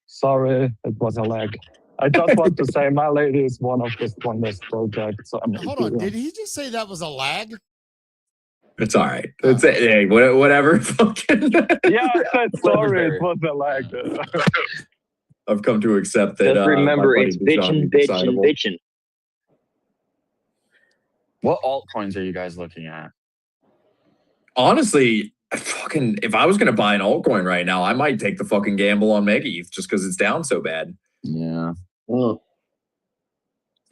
Sorry, it was a lag. I just want to say my lady is one of the strongest projects. Hold on, did he just say that was a lag? It's all right. Hey, whatever. Yeah, sorry, it was a lag. I've come to accept that. Just remember, it's bitchin'. What altcoins are you guys looking at? Honestly, if I was going to buy an altcoin right now, I might take the fucking gamble on Mega ETH just because it's down so bad. Yeah.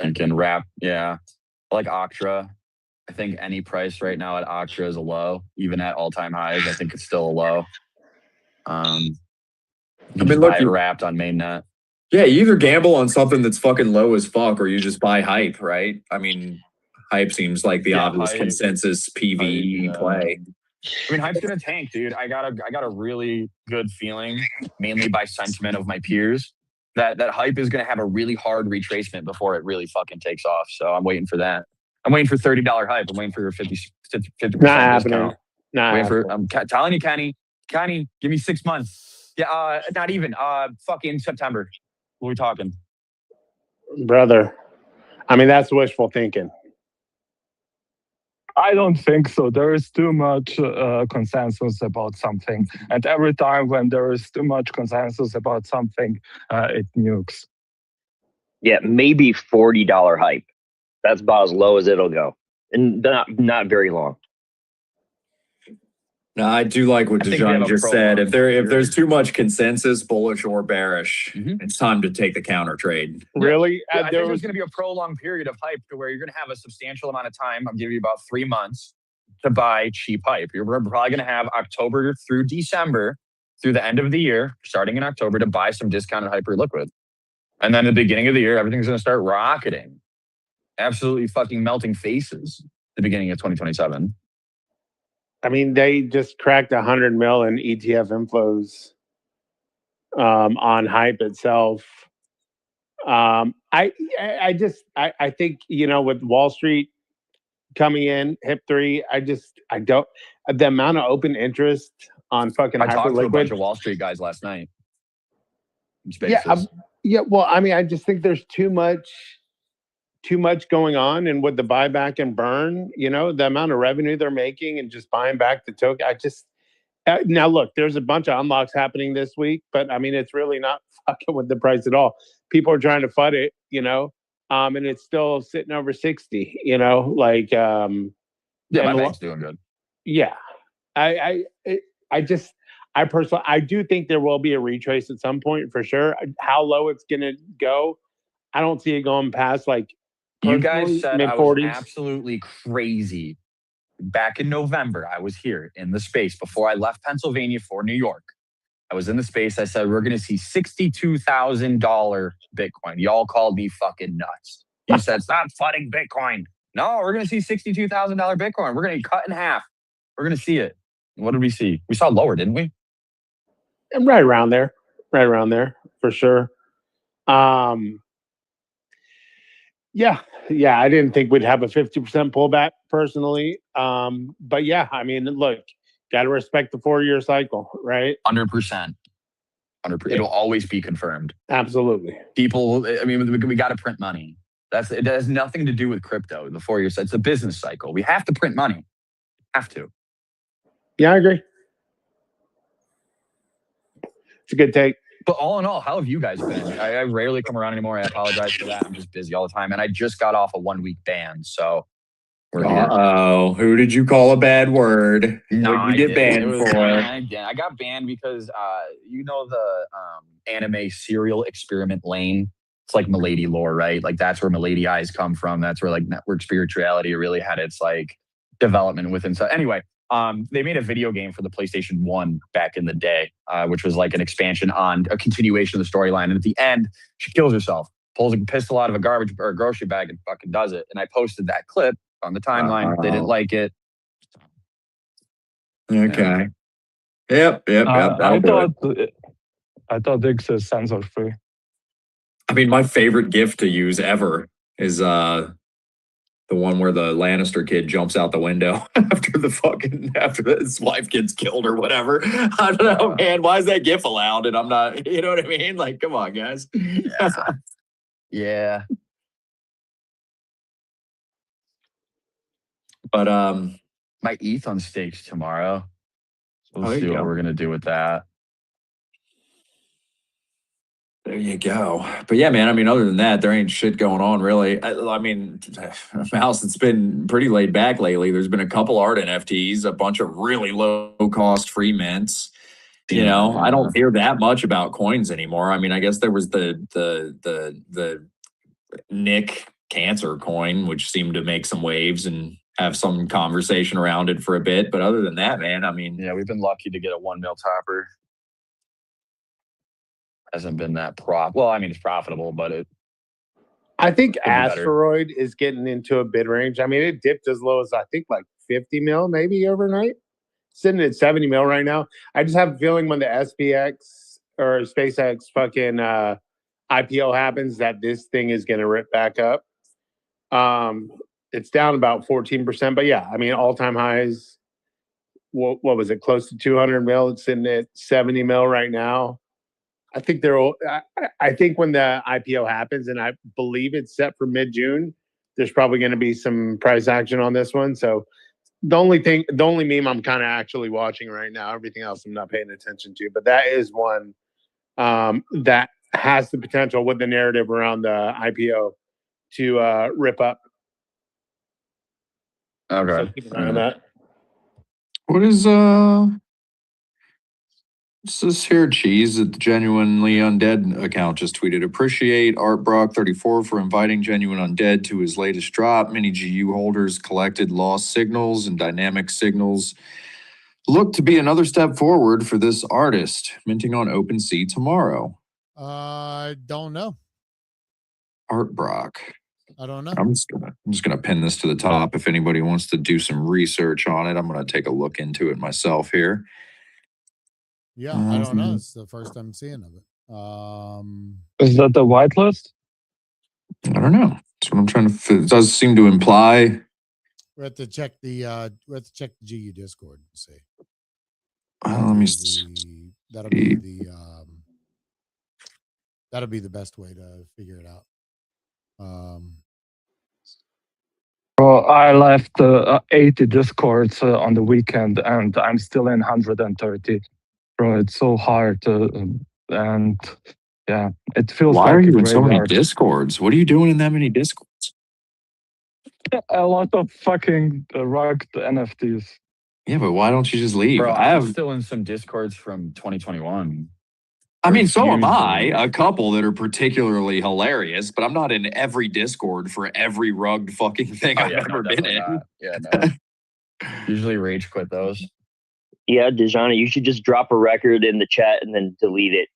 Thinking wrap. Yeah. I like Octra. I think any price right now at Octra is a low. Even at all-time highs, I think it's still a low. You buy it wrapped on mainnet. Yeah, you either gamble on something that's fucking low as fuck or you just buy hype, right? I mean, hype seems like the obvious consensus PvE play. I mean, hype's gonna tank, dude. I got a really good feeling, mainly by sentiment of my peers, that hype is going to have a really hard retracement before it really fucking takes off. So I'm waiting for that. I'm waiting for $30 hype. I'm waiting for your 50% Not happening. discount. Not Waiting happening. for, I'm telling you, Kenny, give me 6 months. Yeah, not even. Fucking September. What are we talking? Brother. I mean, that's wishful thinking. I don't think so. There is too much consensus about something, and every time when there is too much consensus about something, it nukes. Yeah, maybe $40 hype. That's about as low as it'll go, and not very long. No, I do like what I think we have Dejan a just said. If prolonged there's too much consensus, bullish or bearish, Mhm. it's time to take the counter trade. Really? I think there's going to be a prolonged period of hype to where you're going to have a substantial amount of time. I'm giving you about 3 months to buy cheap hype. You're probably going to have October through December, through the end of the year, starting in October, to buy some discounted hyper liquid. And then the beginning of the year, everything's going to start rocketing. Absolutely fucking melting faces at the beginning of 2027. I mean, they just cracked 100 mil in ETF inflows on hype itself. I think, you know, with Wall Street coming in, HIP3, I don't, the amount of open interest on fucking I talked to a bunch Hyperliquid. of Wall Street guys last night. Yeah, well, I mean, I just think there's too much going on, and with the buyback and burn, you know, the amount of revenue they're making and just buying back the token. Now look, there's a bunch of unlocks happening this week, but I mean, it's really not fucking with the price at all. People are trying to FUD it, you know, and it's still sitting over 60, you know, like, yeah, my bank's doing good. Yeah. I personally, I do think there will be a retrace at some point for sure. How low it's going to go, I don't see it going past like, you guys said I was mid-40s. absolutely crazy. Back in November, I was here in the space before I left Pennsylvania for New York. I was in the space. I said, we're going to see $62,000 Bitcoin. Y'all called me fucking nuts. You said, stop flooding Bitcoin. No, we're going to see $62,000 Bitcoin. We're going to cut in half. We're going to see it. What did we see? We saw lower, didn't we? Right around there for sure. Yeah, I didn't think we'd have a 50% pullback personally. But yeah, I mean, look, got to respect the 4-year cycle, right? 100%. It'll always be confirmed. Absolutely. People, I mean, we got to print money. It has nothing to do with crypto. The 4 years, it's a business cycle. We have to print money. Have to. Yeah, I agree. It's a good take. But all in all, how have you guys been? I rarely come around anymore. I apologize for that. I'm just busy all the time. And I just got off a 1-week ban. So we're here. Uh-oh. Who did you call a bad word? No, what did you get banned for? I got banned because, you know, the anime serial experiment lane. It's like Milady lore, right? Like that's where Milady eyes come from. That's where like network spirituality really had its like development within. So anyway, they made a video game for the PlayStation 1 back in the day, which was like an expansion on a continuation of the storyline. And at the end, she kills herself, pulls a pistol out of a garbage or a grocery bag and fucking does it. And I posted that clip on the timeline. They didn't like it. Okay. Yep. I thought this is censor free. I mean, my favorite GIF to use ever is the one where the Lannister kid jumps out the window after his wife gets killed or whatever. I don't know, man. Why is that GIF allowed? And I'm not, you know what I mean? Like, come on, guys. Yeah. But my ETH on stakes tomorrow. We'll there see you what go. we're gonna do with that. There you go. But yeah, man, I mean, other than that, there ain't shit going on really. I mean, Mouse, it's been pretty laid back lately. There's been a couple art NFTs, a bunch of really low cost free mints. You know, I don't hear that much about coins anymore. I mean, I guess there was the Nick Cancer coin, which seemed to make some waves and have some conversation around it for a bit. But other than that, man, I mean, yeah, we've been lucky to get a 1 mil topper. Hasn't been that well, I mean, it's profitable, but I think Asteroid is getting into a bid range. I mean, it dipped as low as I think like 50 mil maybe overnight. Sitting at 70 mil right now. I just have a feeling when the SPX or SpaceX fucking IPO happens, that this thing is going to rip back up. It's down about 14%, but yeah, I mean, all-time highs. What was it? Close to 200 mil. It's sitting at 70 mil right now. I think I think when the IPO happens, and I believe it's set for mid-June, there's probably going to be some price action on this one. So the only meme I'm kind of actually watching right now, everything else I'm not paying attention to, but that is one that has the potential with the narrative around the IPO to rip up. Okay. So keep an eye on that. What is what's this here cheese that the Genuinely Undead account just tweeted? Appreciate Art Brock 34 for inviting Genuine Undead to his latest drop. Many GU holders collected lost signals and dynamic signals. Look to be another step forward for this artist, minting on OpenSea tomorrow. I don't know. Art Brock. I don't know. I'm just gonna pin this to the top. If anybody wants to do some research on it, I'm gonna take a look into it myself here. Yeah, I don't know. It's the first I'm seeing of it. Is that the whitelist? I don't know. That's what I'm trying to. It does seem to imply. We have to check the GU Discord and see. Let me. That'll be the best way to figure it out. Well, I left 80 discords on the weekend, and I'm still in 130. Bro, it's so hard to, and yeah, it feels. Why like are you a in so many graveyard. discords? What are you doing in that many discords? A lot of fucking rugged NFTs. Yeah, but why don't you just leave? Bro, I'm still in some discords from 2021. I mean, so am Usually. I. A couple that are particularly hilarious, but I'm not in every Discord for every rugged fucking thing I've ever been in. Not. Yeah, no. Usually rage quit those. Yeah, Dejana, you should just drop a record in the chat and then delete it.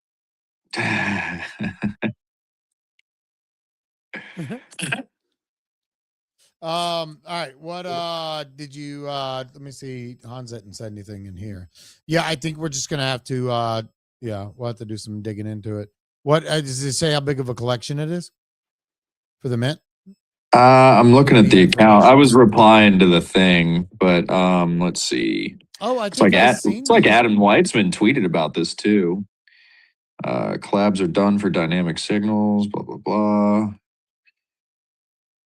All right. What did you let me see. Hans hadn't said anything in here. Yeah, I think we're just gonna have to we'll have to do some digging into it. What does it say how big of a collection it is for the mint? I'm looking at the account. I was replying to the thing, but let's see. Oh, I It's think like Adam Weitzman tweeted about this too. Collabs are done for dynamic signals, blah blah blah.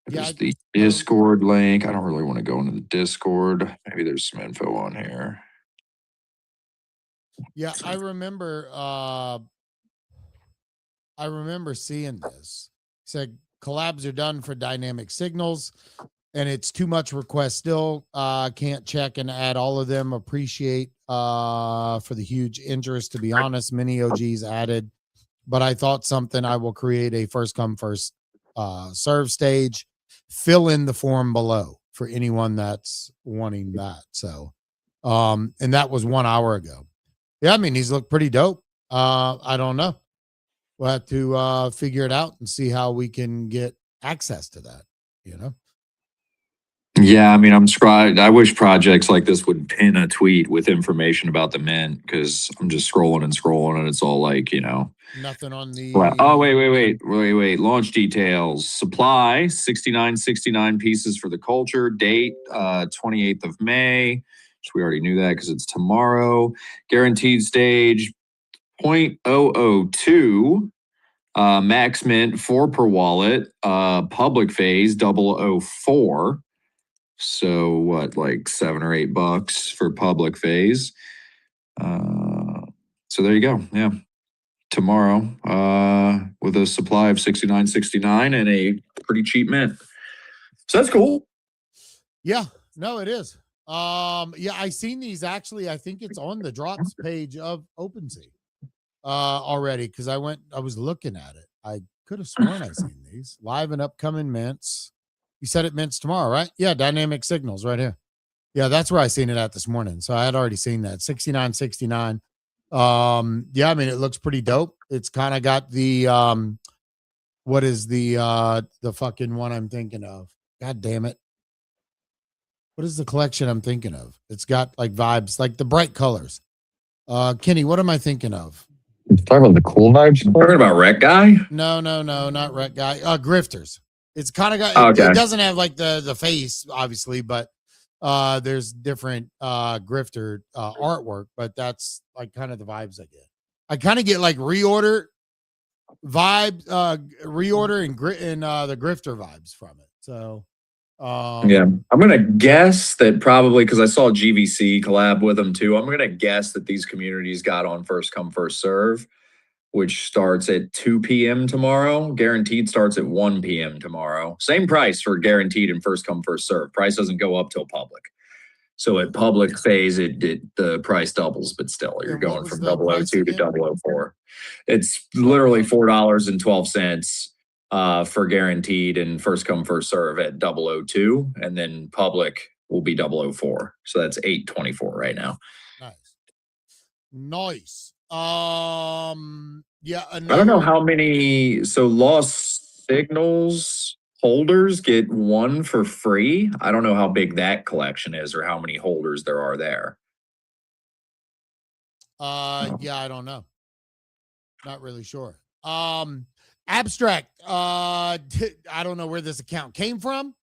There's the Discord link. I don't really want to go into the Discord. Maybe there's some info on here. Yeah, I remember seeing this. It said collabs are done for dynamic signals, and it's too much request still. Can't check and add all of them. Appreciate for the huge interest. To be honest, many OGs added, but I thought something. I will create a first come first serve stage. Fill in the form below for anyone that's wanting that. So, and that was 1 hour ago. Yeah, I mean, he's looked pretty dope. I don't know. We'll have to figure it out and see how we can get access to that, you know? Yeah, I mean, I wish projects like this would pin a tweet with information about the mint, because I'm just scrolling and it's all like, Nothing on the. Oh, wait. Launch details. Supply 6969 pieces for the culture. Date 28th of May. Which we already knew that because it's tomorrow. Guaranteed stage 0.002. Max mint 4 per wallet. Public phase 004. So what, like $7 or $8 for public phase? So there you go. Yeah. Tomorrow, with a supply of 69.69 and a pretty cheap mint. So that's cool. Yeah, no, it is. Yeah, I seen these actually. I think it's on the drops page of OpenSea already, because I was looking at it. I could have sworn I seen these live and upcoming mints. You said it mints tomorrow, right? Yeah, dynamic signals right here. Yeah, that's where I seen it at this morning. So I had already seen that 69.69. Yeah, I mean, it looks pretty dope. It's kind of got the what is the fucking one I'm thinking of? God damn it. What is the collection I'm thinking of? It's got like vibes, like the bright colors. Kenny, what am I thinking of? Talking about the cool vibes. Talking about Wreck Guy? No, not Red Guy. Grifters. It's kind of got. Okay. It doesn't have like the face, obviously, but there's different grifter artwork. But that's like kind of the vibes I get. I kind of get like reorder vibe, reorder and the grifter vibes from it. So. Yeah, I'm gonna guess that probably because I saw GVC collab with them too. I'm gonna guess that these communities got on first come first serve, which starts at 2 p.m. tomorrow. Guaranteed starts at 1 p.m. tomorrow. Same price for guaranteed and first come first serve. Price doesn't go up till public. So at public phase, the price doubles, but still you're And what going was from the price 002 to again? 004. It's literally $4.12 for guaranteed and first come first serve at 002, and then public will be 004. So that's $8.24 right now. Nice. Yeah. I don't know how many. So lost signals holders get one for free. I don't know how big that collection is or how many holders there are there. Yeah, I don't know. Not really sure. Abstract. I don't know where this account came from.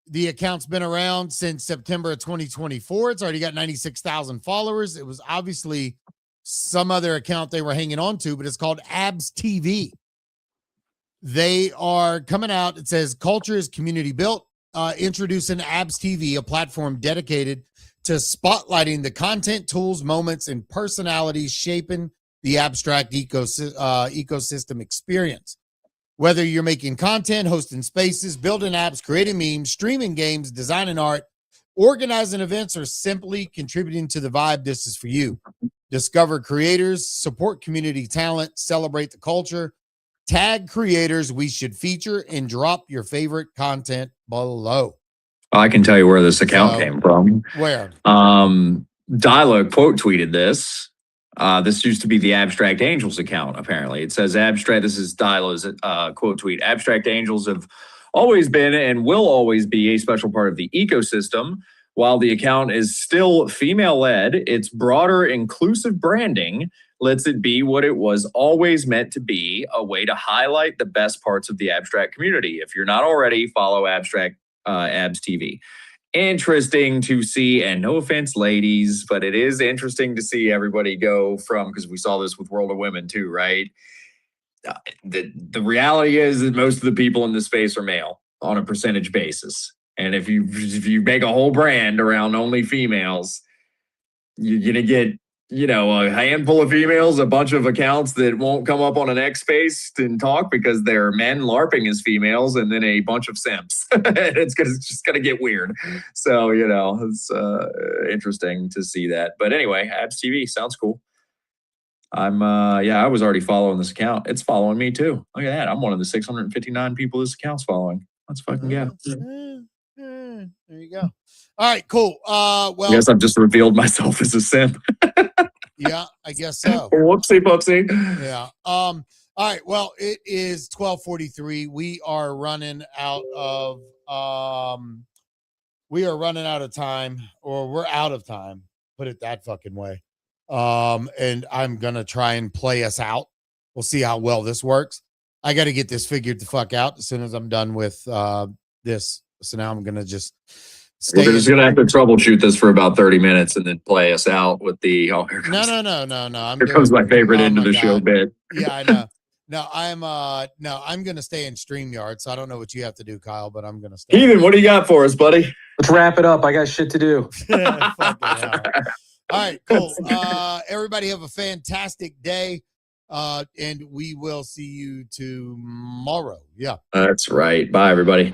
The account's been around since September of 2024. It's already got 96,000 followers. It was obviously some other account they were hanging on to, but it's called Abs TV. They are coming out. It says culture is community built. Introducing Abs TV, a platform dedicated to spotlighting the content, tools, moments, and personalities shaping the abstract ecosystem experience. Whether you're making content, hosting spaces, building apps, creating memes, streaming games, designing art, organizing events, or simply contributing to the vibe, this is for you. Discover creators, support community talent, celebrate the culture, tag creators we should feature, and drop your favorite content below. I can tell you where this account came from. Where? Dyla quote tweeted this. This used to be the Abstract Angels account, apparently. It says Abstract, this is Dyla's quote tweet. Abstract Angels have always been and will always be a special part of the ecosystem. While the account is still female-led, its broader inclusive branding lets it be what it was always meant to be, a way to highlight the best parts of the abstract community. If you're not already, follow Abstract Abs TV. Interesting to see, and no offense, ladies, but it is interesting to see everybody go from, because we saw this with World of Women too, right? The reality is that most of the people in this space are male on a percentage basis. And if you make a whole brand around only females, you're going to get, a handful of females, a bunch of accounts that won't come up on an X space and talk because they're men LARPing as females, and then a bunch of simps. It's just going to get weird. So, it's interesting to see that. But anyway, Abs TV sounds cool. I was already following this account. It's following me too. Look at that. I'm one of the 659 people this account's following. Let's fucking go. There you go. All right, cool. Well, I guess I've just revealed myself as a simp. Yeah, I guess so. Whoopsie. Yeah. All right. Well, it is 12:43. We are running out of time, or we're out of time. Put it that fucking way. And I'm gonna try and play us out. We'll see how well this works. I got to get this figured the fuck out as soon as I'm done with this. So now I'm gonna just stay. We're just gonna have to troubleshoot this for about 30 minutes and then play us out with the here comes, No. Here comes my favorite end of the show bit. Yeah, I know. No, I'm gonna stay in StreamYard, so I don't know what you have to do, Kyle, but I'm gonna stay. Heathen, what do you got for us, buddy? Let's wrap it up. I got shit to do. Fucking hell. All right, cool. Everybody have a fantastic day. And we will see you tomorrow. Yeah. That's right. Bye, everybody.